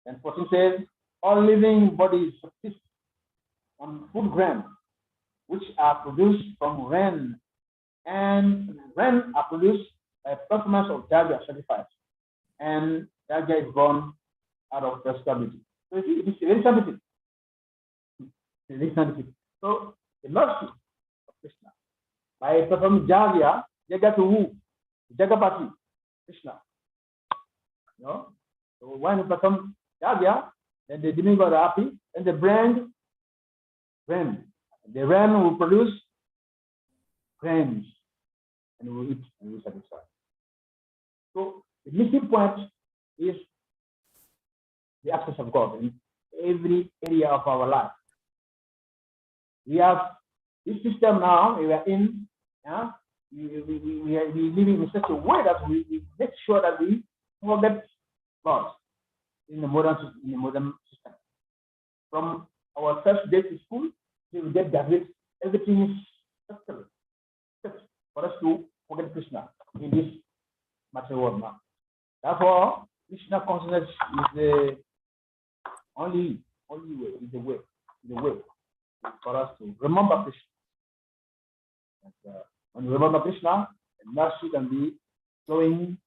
And 14 says, all living bodies subsist on food grain, which are produced from rain, and rain are produced by performance of Jagya sacrifice. And Jagya is born out of prosperity. So it is very scientific. So the mercy of Krishna, by performing Jagya to who? Jagapati, Krishna. You know? So when you perform Jagya, then the demigod are happy, and the brand rain. The rain will produce grains, and we will eat and we will satisfy. So the missing point is the access of God in every area of our life. We have this system now, we are in, we living in such a way that we make sure that we forget God in the modern system. From our first day to school, we will get graduates, everything is structured for us to forget Krishna in this material world now. Therefore, Krishna consciousness is the only way, is the way for us to remember Krishna. And, when we remember Krishna, the mercy can be flowing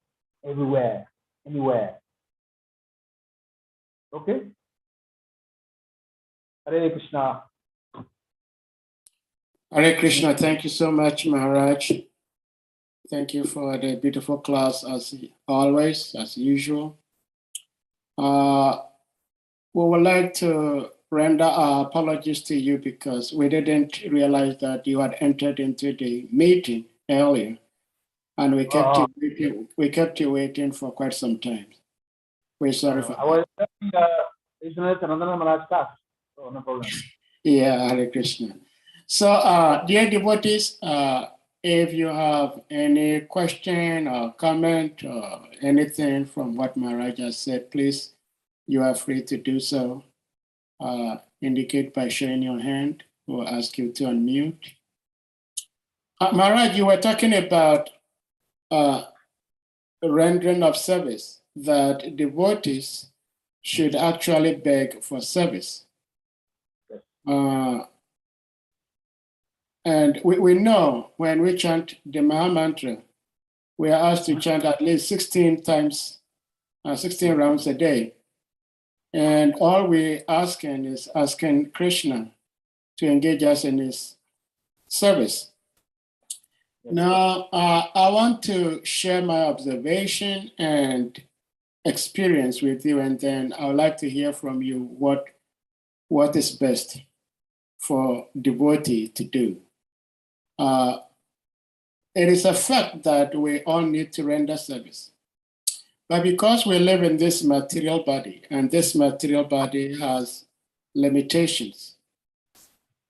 everywhere, anywhere. Okay? Hare Krishna. Hare Krishna. Thank you so much, Maharaj. Thank you for the beautiful class as always, as usual. We would like to render our apologies to you because we didn't realize that you had entered into the meeting earlier, and we kept you waiting for quite some time. We're sorry for that. I was listening to another Maharaj class, so no problem. Yeah, Hare Krishna. So, dear devotees, if you have any question or comment or anything from what Maharaj has said, please, you are free to do so. Indicate by showing your hand. We'll ask you to unmute. Maharaj, you were talking about rendering of service, that devotees should actually beg for service. And we know when we chant the Maha Mantra, we are asked to chant at least 16 rounds a day. And all we're asking is asking Krishna to engage us in his service. Now, I want to share my observation and experience with you, and then I would like to hear from you what is best for devotee to do. It is a fact that we all need to render service. But because we live in this material body, and this material body has limitations,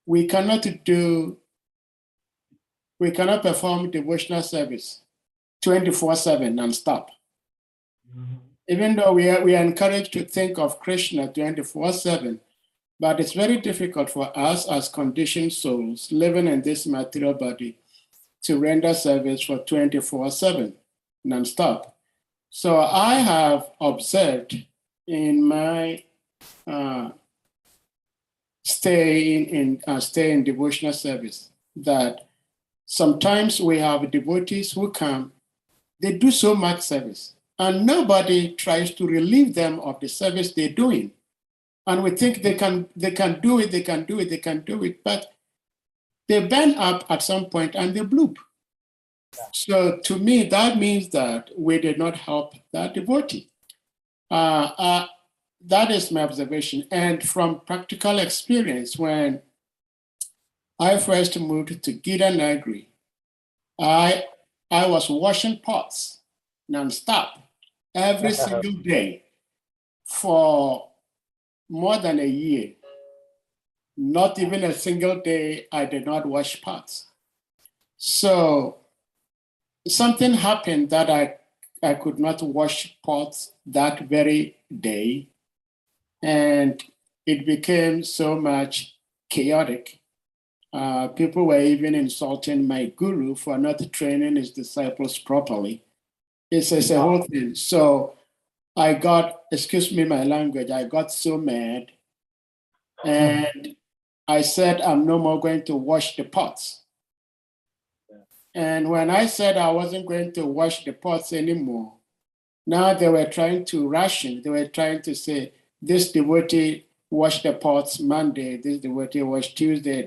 we cannot perform devotional service 24/7 non-stop. Even though we are encouraged to think of Krishna 24/7, But it's very difficult for us as conditioned souls living in this material body to render service for 24/7, nonstop. So I have observed in my stay in devotional service that sometimes we have devotees who come, they do so much service, and nobody tries to relieve them of the service they're doing. And we think they can do it, but they burn up at some point and they bloop. So to me, that means that we did not help that devotee. That is my observation. And from practical experience, when I first moved to Gita Nagari, I was washing pots nonstop every single day for more than a year. Not even a single day I did not wash pots. So something happened that I could not wash pots that very day, and it became so much chaotic. People were even insulting my guru for not training his disciples properly. It's a whole thing. So I got, excuse me my language, I got so mad, and I said I'm no more going to wash the pots. And when I said I wasn't going to wash the pots anymore, now they were trying to ration. They were trying to say, this devotee washed the pots Monday, this devotee washed Tuesday.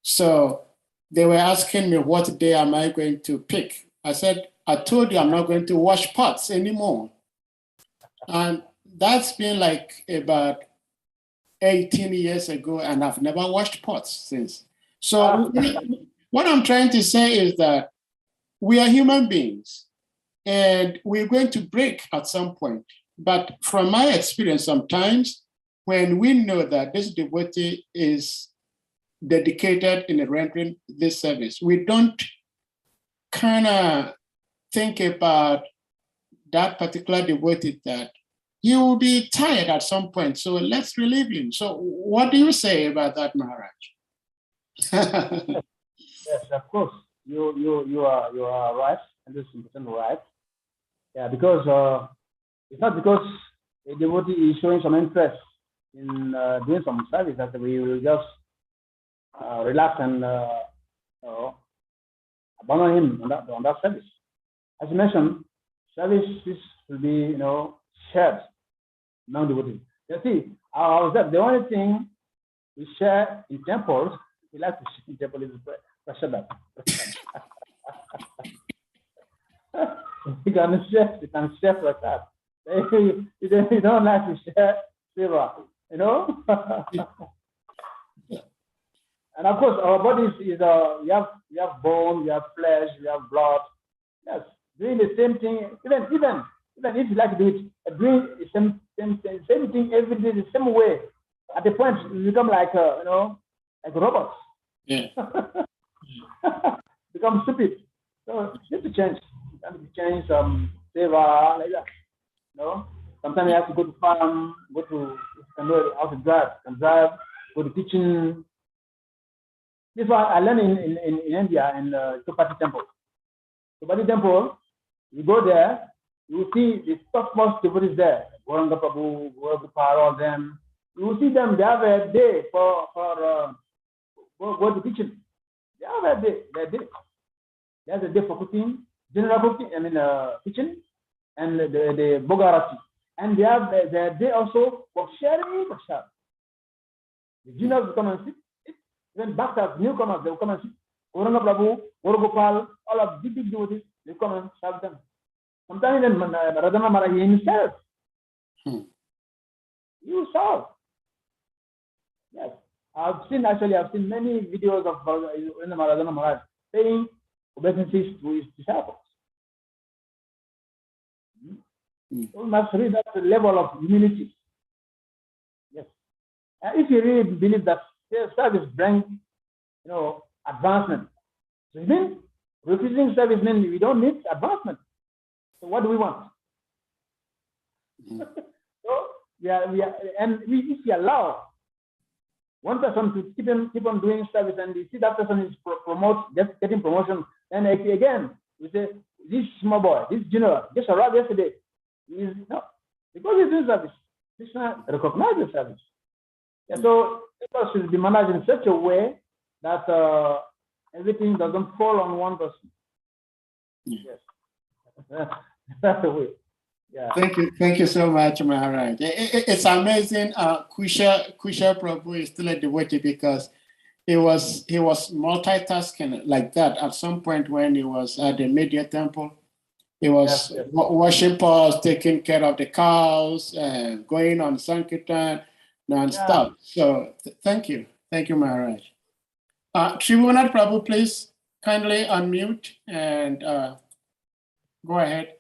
So they were asking me, what day am I going to pick? I said, I told you I'm not going to wash pots anymore. And that's been like about 18 years ago, and I've never washed pots since. So what I'm trying to say is that we are human beings and we're going to break at some point. But from my experience, sometimes when we know that this devotee is dedicated in rendering this service, we don't kind of think about that particular devotee that he will be tired at some point. So let's relieve him. So what do you say about that, Maharaj? Yes, of course. You are right, 100% right. Yeah, because it's not because a devotee is showing some interest in doing some service that we will just relax and abandon him on that service. As you mentioned, services will be shared among devotees. You see, the only thing we share in temples, we like to sit in temple is prashadam. You can share like that. You don't like to share seva, And of course, our bodies is we have bone, we have flesh, we have blood. Yes, doing the same thing. Even if you like to do it, doing the same thing every day the same way. At the point you become like like robots. Yeah. Become stupid. So you have to change. You have to change some seva like that. Sometimes you have to go to farm, go to how to drive, go to kitchen. This one I learned in India in Chopati Temple. Chopati Temple, you go there, you will see the topmost devotees there. Goranga Prabhu, Goranga, all them. You will see them. They have a day for go to the kitchen. They have a day. There's a day for cooking, general cooking. Kitchen, and the Bogarati. And they have their day also for sharing prasad. The juniors will come and sit. Even bhaktas, newcomers, they will come and sit. Goranga Prabhu, Gorgopal, all of big devotees, they come and serve them. Sometimes even Radhana Maharaj himself, you serve. Yes, I've seen many videos of Radhana Maharaj paying obeisances to his disciples. We must reach that level of humility. Yes, and if you really believe that service brings, advancement, so it means refusing service means we don't need advancement. So what do we want? So if we allow one person to keep on doing service, and you see that person is getting promotion, and again we say this small boy, this junior, just arrived yesterday. He's no, because he's doing service. Krishna recognizes service. Yeah, so it should be managed in such a way that everything doesn't fall on one person. Yes, that's the way. Yeah. Thank you so much, Maharaj. It's amazing. Kusha Prabhu is still a devotee because he was multitasking like that at some point when he was at the media temple. He was washing paws, taking care of the cows, going on Sankirtan non-stop. So thank you, Maharaj. Tribhuvannath Prabhu, please kindly unmute and go ahead.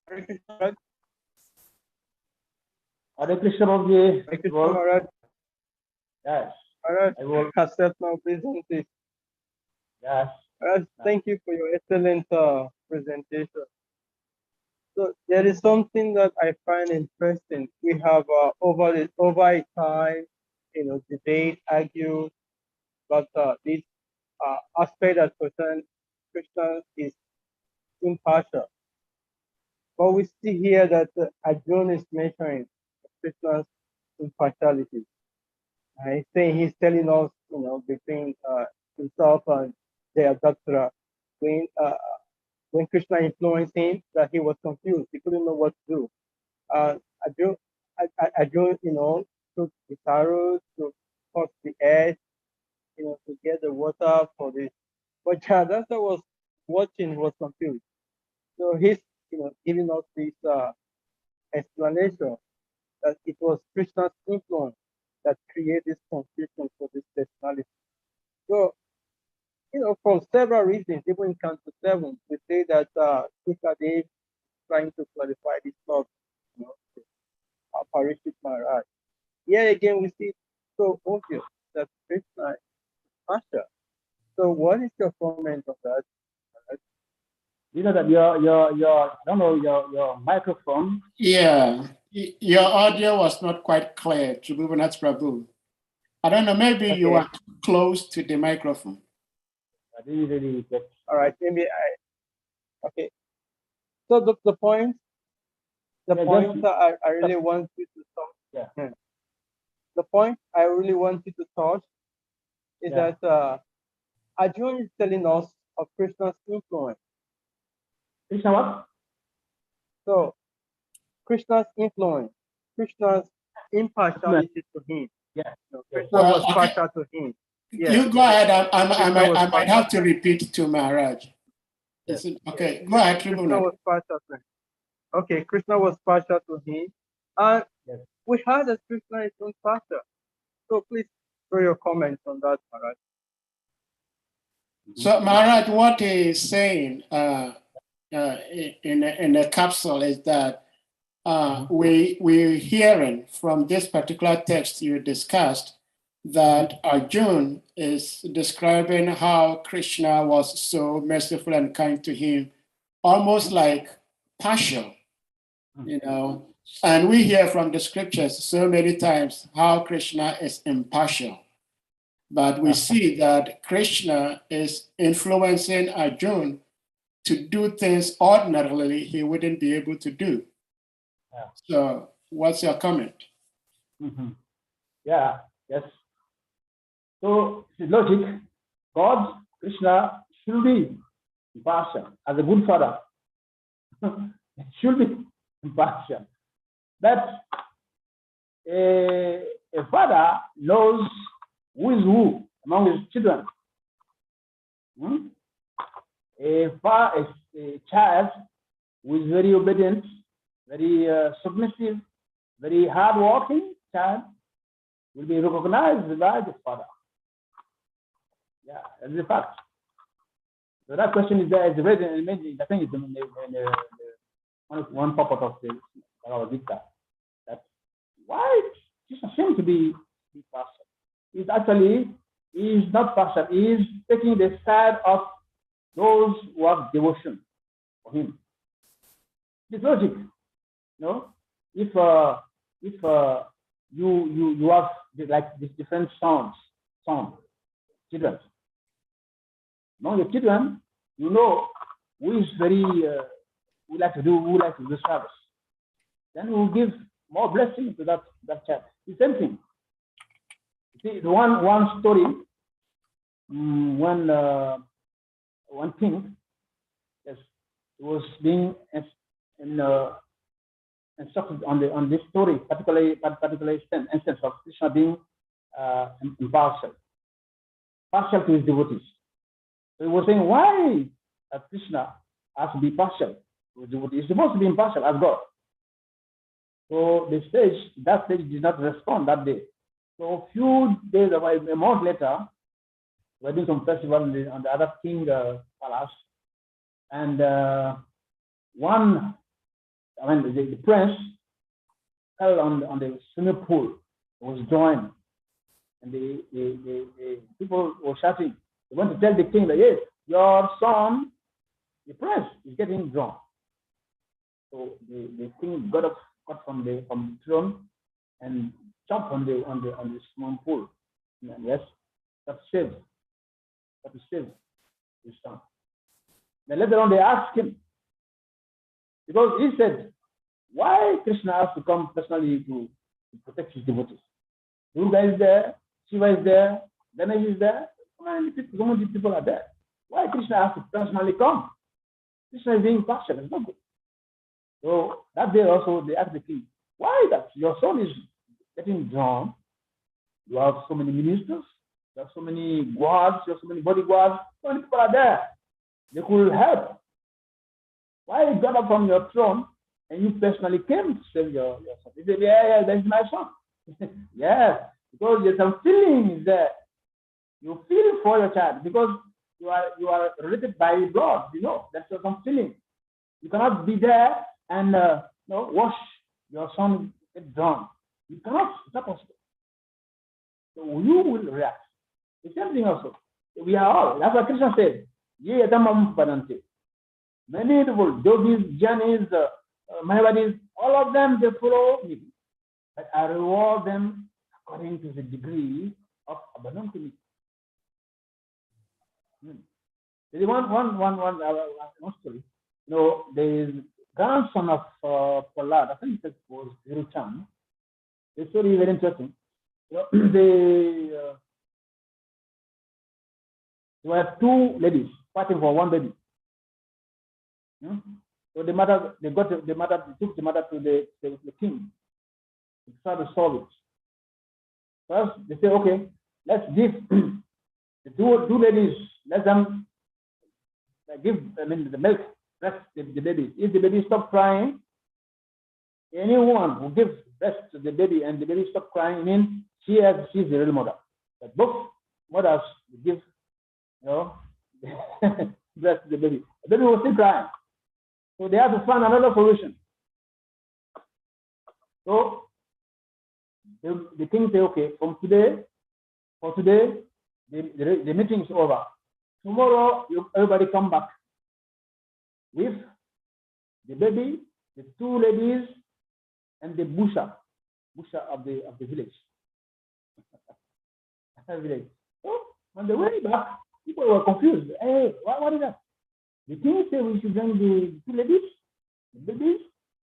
Hare Krishna Maharaj. Hare Krishna Prabhuji. Hare Krishna Maharaj. Yes. Maharaj, I will accept my presentation. Yes. Maharaj, thank you for your excellent presentation. So there is something that I find interesting. We have over a time, debate, argue, but this aspect that Krishna is impartial. But we see here that Arjuna is mentioning Krishna's impartiality. He's telling us, between himself and Jayadratha, when Krishna influenced him, that he was confused. He couldn't know what to do. Arjuna, took his arrows to cross the edge, to get the water for this. But Jayadratha was watching, was confused. So he's, giving us this explanation that it was Krishna's influence that created this confusion for this personality. So, from several reasons, even in Canto 7, we say that Sukadev is trying to clarify this thought, to Parishit Maharaj. Here again, we see so obvious that Krishna is Master. So, what is your comment on that? You know that your microphone. Yeah, your audio was not quite clear, Tribhuvannath Prabhu. I don't know, maybe you are close to the microphone. I didn't really get. All right, maybe okay. So the point that I really want you to touch. Yeah. The point I really want you to touch is that Arjuna is telling us of Krishna's influence. Krishna what? So Krishna's influence, Krishna's impartiality to him. Yeah. Krishna was partial to him. Yeah. You go ahead. I might have to repeat to Maharaj. Yes. Okay, go ahead, Krishna was partial to him. Okay, Krishna was partial to him. And we heard that Krishna is impartial. So please throw your comments on that, Maharaj. So Maharaj, what he's saying in the capsule is that we're hearing from this particular text you discussed that Arjuna is describing how Krishna was so merciful and kind to him, almost like partial, And we hear from the scriptures so many times how Krishna is impartial. But we see that Krishna is influencing Arjuna to do things ordinarily he wouldn't be able to do. Yeah. So what's your comment? Yeah, yes. So it's logic. God, Krishna, should be impartial as a good father. Should be impartial. But a father knows who is who among his children. A child who is very obedient, very submissive, very hardworking child will be recognized by the father. Yeah, that's the fact. So that question is there. It's very amazing. I think it's in one purpose of the Bhagavad Gita. That's why it's a shame to be partial. It's actually is not partial. He is taking the side of those who have devotion for him. It's logic. If if you have like these different sound, children. Among your children, you know who is very who like to do service. Then we'll give more blessing to that child. The same thing. You see, the one story when one king, yes, was being instructed on this story, particularly instance of Krishna being impartial to his devotees. So he was saying, why Krishna has to be partial to his devotees? He's supposed to be impartial as God. So that stage did not respond that day. So a few days, a month later, we're doing some festival on the other king palace, and the prince fell on the swimming pool. It was joined, and the people were shouting. They want to tell the king that, yes, your son, the prince, is getting drunk. So the king got from the throne and jumped on the swimming pool. And yes, that saved his son. Then later on they asked him, because he said, why Krishna has to come personally to protect his devotees? Durga is there, Shiva is there, Ganesh is there, so many people are there. Why Krishna has to personally come? Krishna is being partial, it's not good. So that day also they asked the king, why that your son is getting drunk? You have so many ministers, you have so many guards, you have so many bodyguards, so many people are there. They could help. Why you got up from your throne and you personally came to save your son? He said, yeah, that's my son. Yes, because there's some feelings there. You feel for your child because you are related by blood, that's some feeling. You cannot be there and watch your son get drunk. You cannot, it's not possible. So you will react. The same thing also. We are all, that's what Krishna said. Many people, yogis, jnanis, Mahavadis, all of them, they follow me. But I reward them according to the degree of abandon to me. There is one story. There is grandson of Prahlad, I think it was Viruchan. The story is very interesting. There were two ladies fighting for one baby. So the mother took the mother to the king to try to solve it. First, they say, okay, let's give the two ladies, let them give the milk, breast the baby. If the baby stops crying, anyone who gives breast to the baby and the baby stops crying, means she's the real mother. But both mothers give, breast to the baby. The baby was still crying. So they have to find another solution. So the king say, okay, for today, the meeting is over. Tomorrow, everybody come back with the baby, the two ladies, and the busha of the village. So on the way back, people were confused. Hey, what is that? The king said we should bring the two ladies, the babies,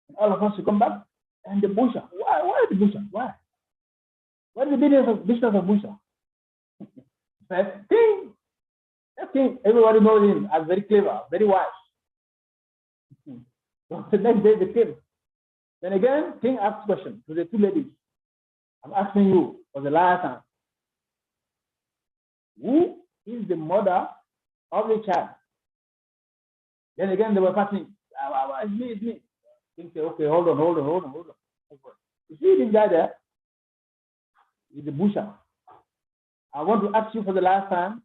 and all of us to come back, and the busha. Why the busha? Why? What is the business of busha? But king, everybody knows him as very clever, very wise. So the next day they came. Then again, king asked question to the two ladies. I'm asking you for the last time. Who is the mother of the child? Then again, they were fighting. It's me. King said, okay, hold on. You see this guy there? He's the busha. I want to ask you for the last time.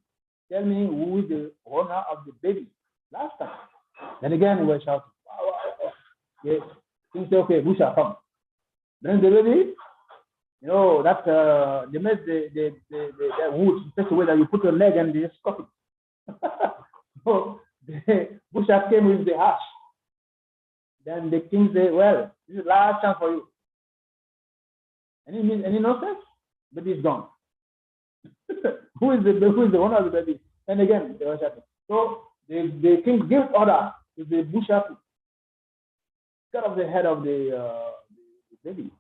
Tell me who is the owner of the baby. Last time. Then again, we were shouting. Yes. King said, okay, busha, come. Then the baby, they made the wood in such a way that you put your leg and they just cut it. So the busha came with the ash. Then the king said, well, this is the last chance for you. Any nonsense? Baby is gone. who is the owner of the baby? And again, they were shouting. So the king gave order to the butcher to cut off the head of the baby.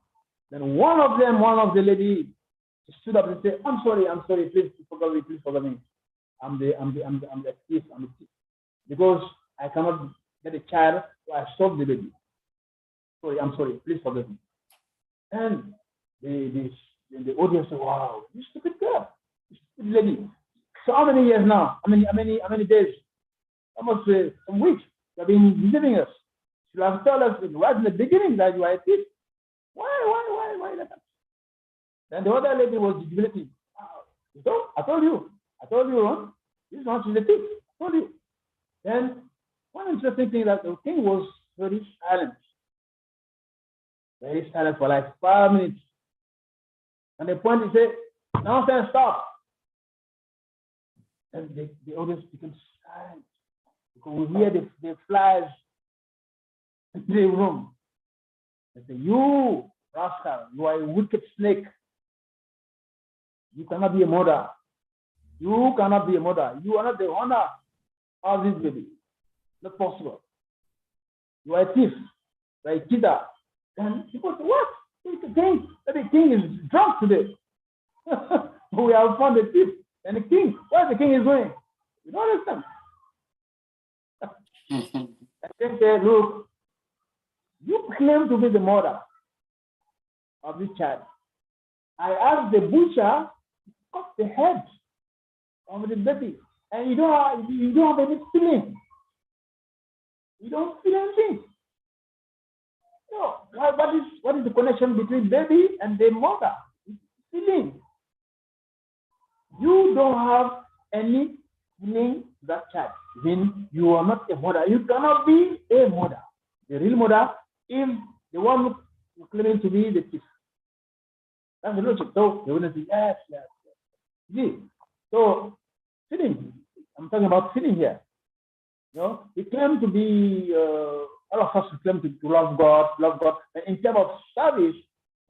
Then one of the lady stood up and said, I'm sorry, please forgive me. I'm the thief, because I cannot get a child, so I stole the baby. Sorry, I'm sorry, please forgive me. And the audience said, wow, you stupid girl, you stupid lady. So how many years now? How many days? Almost some weeks. You have been deceiving us. You have told us right in the beginning that you are a thief. Why that? Then the other lady was jubilating. So I told you, this is not the thief. I told you. Then one interesting thing that the king was very silent for like 5 minutes. And the point he said, nonsense, stop. And the audience became silent because we hear the flies in the room. They say, you rascal, you are a wicked snake. You cannot be a mother. You cannot be a mother. You are not the owner of this baby. Not possible. You are a thief. You are a cheater. And people say, what? The king is drunk today. We have found a thief. And the king, where the king is going? You don't understand. And they say, look, you claim to be the mother of this child. I asked the butcher to cut the head of the baby, and you don't have any feeling. You don't feel anything. No, what is the connection between baby and the mother? It's feeling. You don't have any feeling that child. Then you are not a mother. You cannot be a mother. The real mother is the one who claiming to be the thief. That's the logic. So they will say, yes. See, so feeling. I'm talking about feeling here. You know, we claim to be all of us claim to love God. And in terms of service,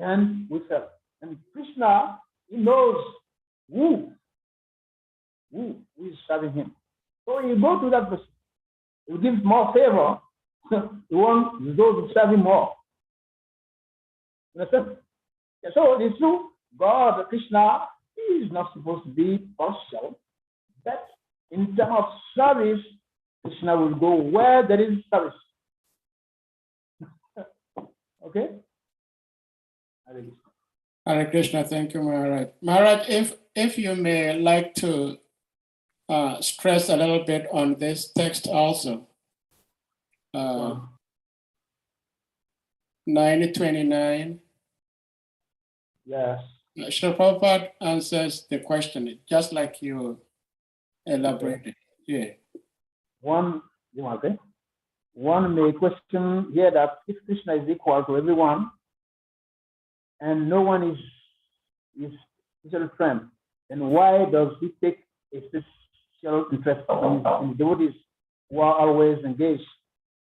then we serve. And Krishna, he knows who is serving him. So you go to that person, you give more favor. You want those who serve him more. You understand? Yeah, so it's true. God, Krishna, is not supposed to be partial, but in terms of service, Krishna will go where there is service. Okay? Hare Krishna, thank you, Maharaj. Maharaj, if you may like to stress a little bit on this text also. 929. Yes. Srila Prabhupada answers the question just like you elaborated. Yeah. One may question here that if Krishna is equal to everyone and no one is special friend, then why does he take a special interest in devotees who are always engaged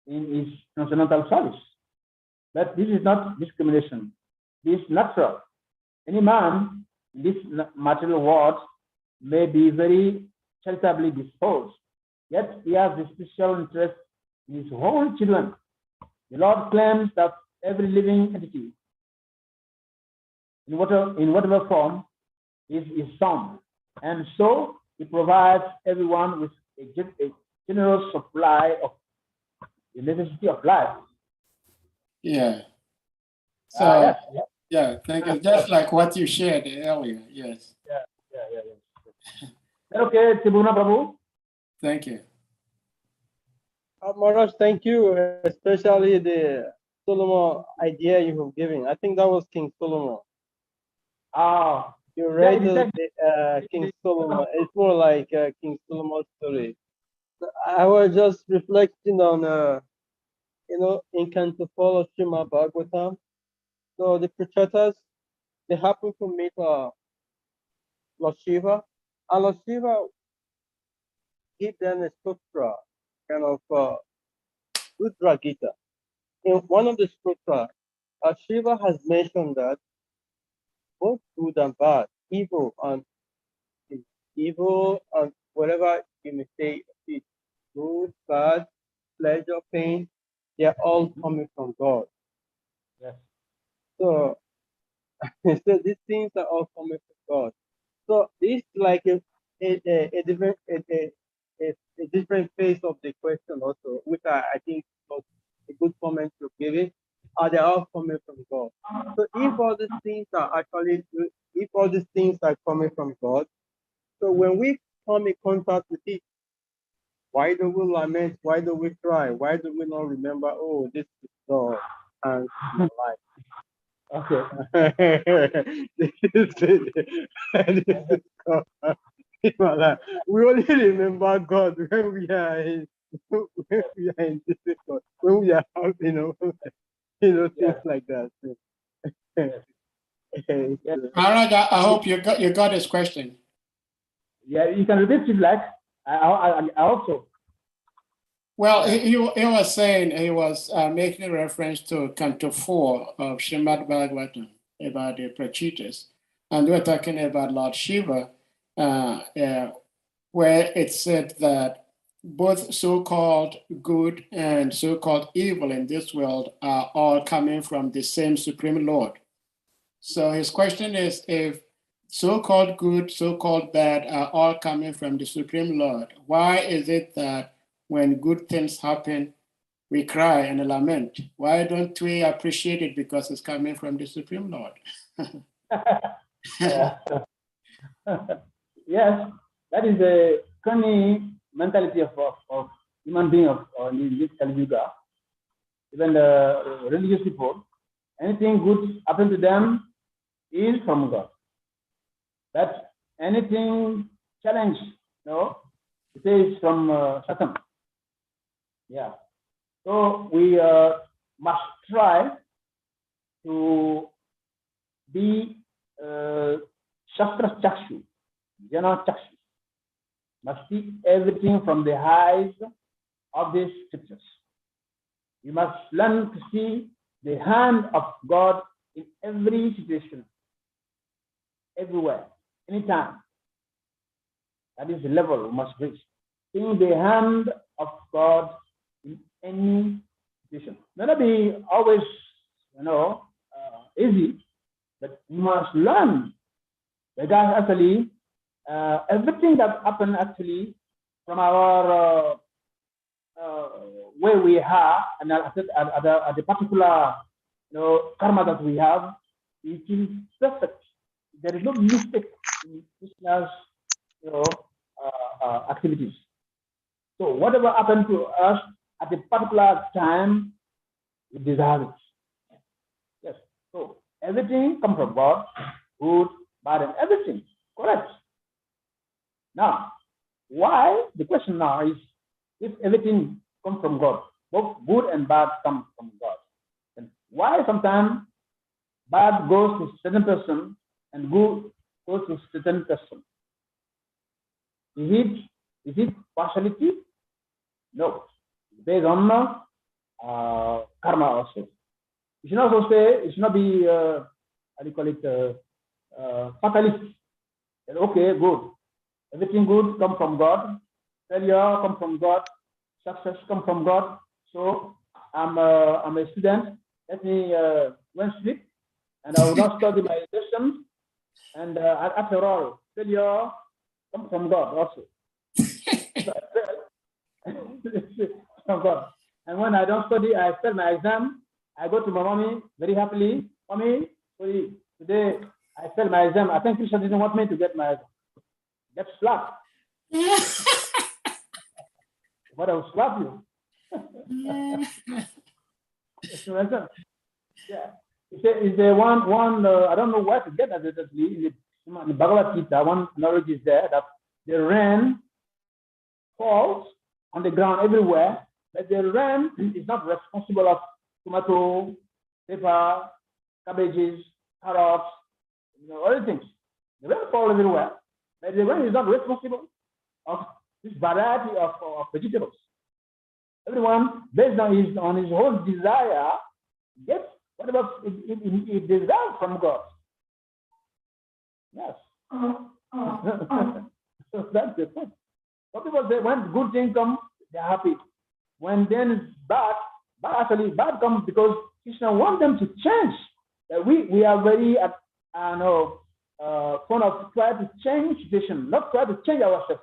in his transcendental service? But this is not discrimination. This is natural. Any man in this material world may be very charitably disposed, yet he has a special interest in his own children. The Lord claims that every living entity, in whatever form, is his son, and so he provides everyone with a generous supply of the necessity of life. Yeah. So, yes. yeah, thank you. Just like what you shared earlier. Yes. Yeah. Okay, Tribuna Prabhu. Thank you. Maharaj, thank you, especially the Solomon idea you have given. I think that was King Solomon. You read King Solomon. It's more like King Solomon's story. I was just reflecting on, in Canto 4 of Srimad Bhagavatam. So the Prachatas, they happen to meet Lord Shiva, and Lord Shiva give them a sutra, kind of Rudra Gita. In one of the sutra, Shiva has mentioned that both good and bad, evil and whatever you may say, it's good, bad, pleasure, pain, they are all coming from God. Yes. So, so these things are all coming from God. So it's like a different a different phase of the question also, which I think was a good comment to give it. Are they all coming from God? So if all these things are actually, if all these things are coming from God, so when we come in contact with it, why do we lament? Why do we cry? Why do we not remember? Oh, this is God and my life. Okay. This is God. We only remember God when we are in difficult, when we are things like that. Yes. Maharaja, I hope you got his question. Yeah, you can repeat it like I also. Well, he was saying, he was making reference to Canto 4 of Srimad Bhagavatam about the Prachitas. And we're talking about Lord Shiva, where it said that both so-called good and so-called evil in this world are all coming from the same Supreme Lord. So his question is, if so-called good, so-called bad are all coming from the Supreme Lord, why is it that when good things happen, we cry and lament? Why don't we appreciate it because it's coming from the Supreme Lord? Yes, that is the funny mentality of human being of this Kali Yuga. Even the religious people, anything good happen to them is from God. That anything challenge, it is from Satan. Yeah. So we must try to be Shastra Chakshu, Jana Chakshu. Must see everything from the eyes of the scriptures. You must learn to see the hand of God in every situation, everywhere, anytime. That is the level we must reach. Seeing the hand of God in any situation. May not be always, easy, but you must learn. Because actually, everything that happened actually from our where we are and at the particular karma that we have, it is perfect. There is no mistake in Krishna's activities. So whatever happened to us at a particular time, we deserve it. Yes. So everything comes from God, good, bad, and everything. Correct. Now, why? The question now is, if everything comes from God, both good and bad come from God, then why sometimes bad goes to certain person and good goes to certain person? Is it partiality? No. It's based on karma also. You should also say, it should not be, how do you call it, fatalist. Okay, good. Everything good comes from God. Failure comes from God. Success comes from God. So I'm a student. Let me go and sleep, and I will not study my lesson. And after all, failure comes from God also. From God. And when I don't study, I fail my exam. I go to my mommy very happily. Mommy, sorry, today I failed my exam. I think Krishna didn't want me to get my exam. Get slapped. But I will slap you. Yeah. Is there one I don't know where to get that exactly. In the Bhagavad Gita, one knowledge is there that the rain falls on the ground everywhere, but the rain is not responsible of tomato, pepper, cabbages, carrots, other things. The rain falls everywhere, but the rain is not responsible of this variety of vegetables. Everyone, based on his own desire, gets whatever it deserves from God. Yes. So that's the point. Some people say when good things come, they're happy. When then bad comes because Krishna wants them to change. That we are very fond of try to change situation, not try to change ourselves.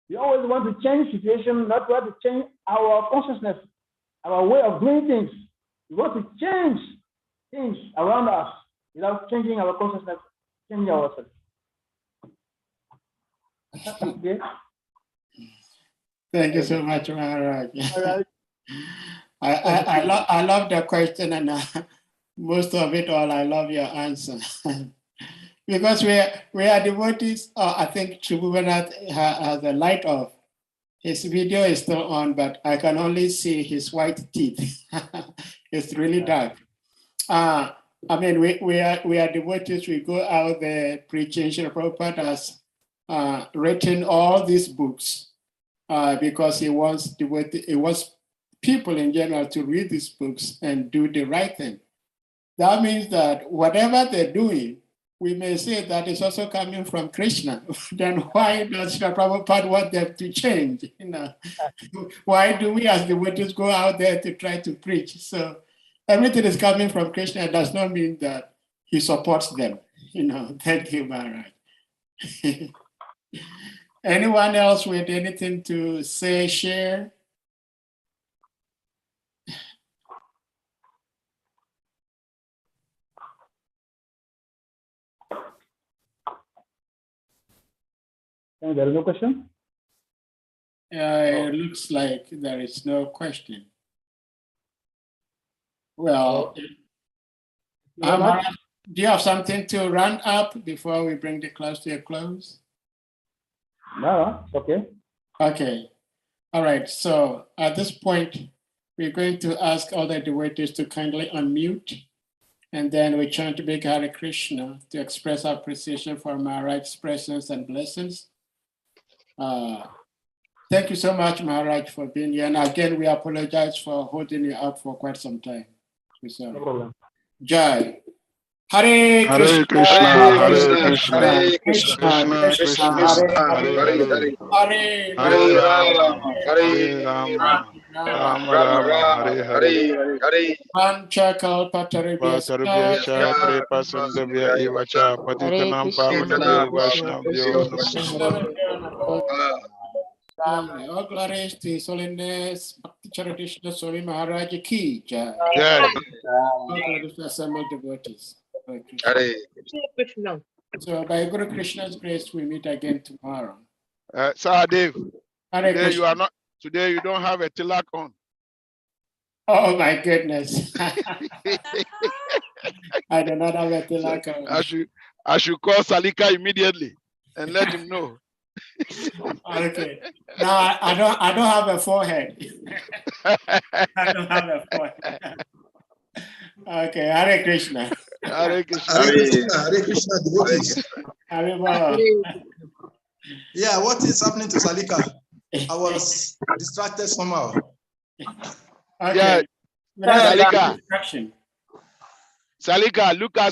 We always want to change situation, not try to change our consciousness, our way of doing things. We want to change things around us without changing our consciousness, changing ourselves. Okay. Thank you so much, Maharaj. Maharaj. I love the question, and most of it all, I love your answer. Because we are devotees. I think Shubhavanath has a light off. His video is still on, but I can only see his white teeth. It's really dark. I mean, we are devotees. We go out there preaching. Srila Prabhupada has written all these books because he wants people in general to read these books and do the right thing. That means that whatever they're doing, we may say that is also coming from Krishna. Then why does Srila Prabhupada want them to change? You know, why do we as devotees go out there to try to preach? So everything is coming from Krishna. It does not mean that he supports them. You know, thank you, Maharaj. Anyone else with anything to say, share? There is no question? It looks like there is no question. Well, Maharaj, do you have something to round up before we bring the class to a close? No, it's okay. Okay. All right. So at this point, we're going to ask all the devotees to kindly unmute, and then we chant to big Hare Krishna to express our appreciation for Maharaj's presence and blessings. Thank you so much, Maharaj, for being here. And again, we apologize for holding you up for quite some time. No problem. Jai. Hare Krishna, Hare Krishna, Hare Krishna Krishna, Krishna, Hare Hare Rama, Hare Rama, Rama Rama, Hare Hare. Pancha Kalpatarubhyascha, Patarubhyascha, Kripa Sindhubhya Evacha, Patitanam Pavanabhyo Vaishnavyo Namo. All glories to His Holiness Bhakti Charitishna Swami Maharaj Ki Jai. Jai. All glories to assembled devotees. Hare Krishna. So by Guru Krishna's grace, we meet again tomorrow. Sahadev, Hare today you Krishna. are not. Today you don't have a tilak on. Oh my goodness. I do not have a tilak. I should call Salika immediately and let him know. Okay. Now I don't have a forehead. I don't have a forehead. Okay, Hare Krishna. Hare Krishna. Hare Krishna, devotees. Hare Baba. Yeah, what is happening to Salika? I was distracted somehow. Okay. Yeah. Salika, look at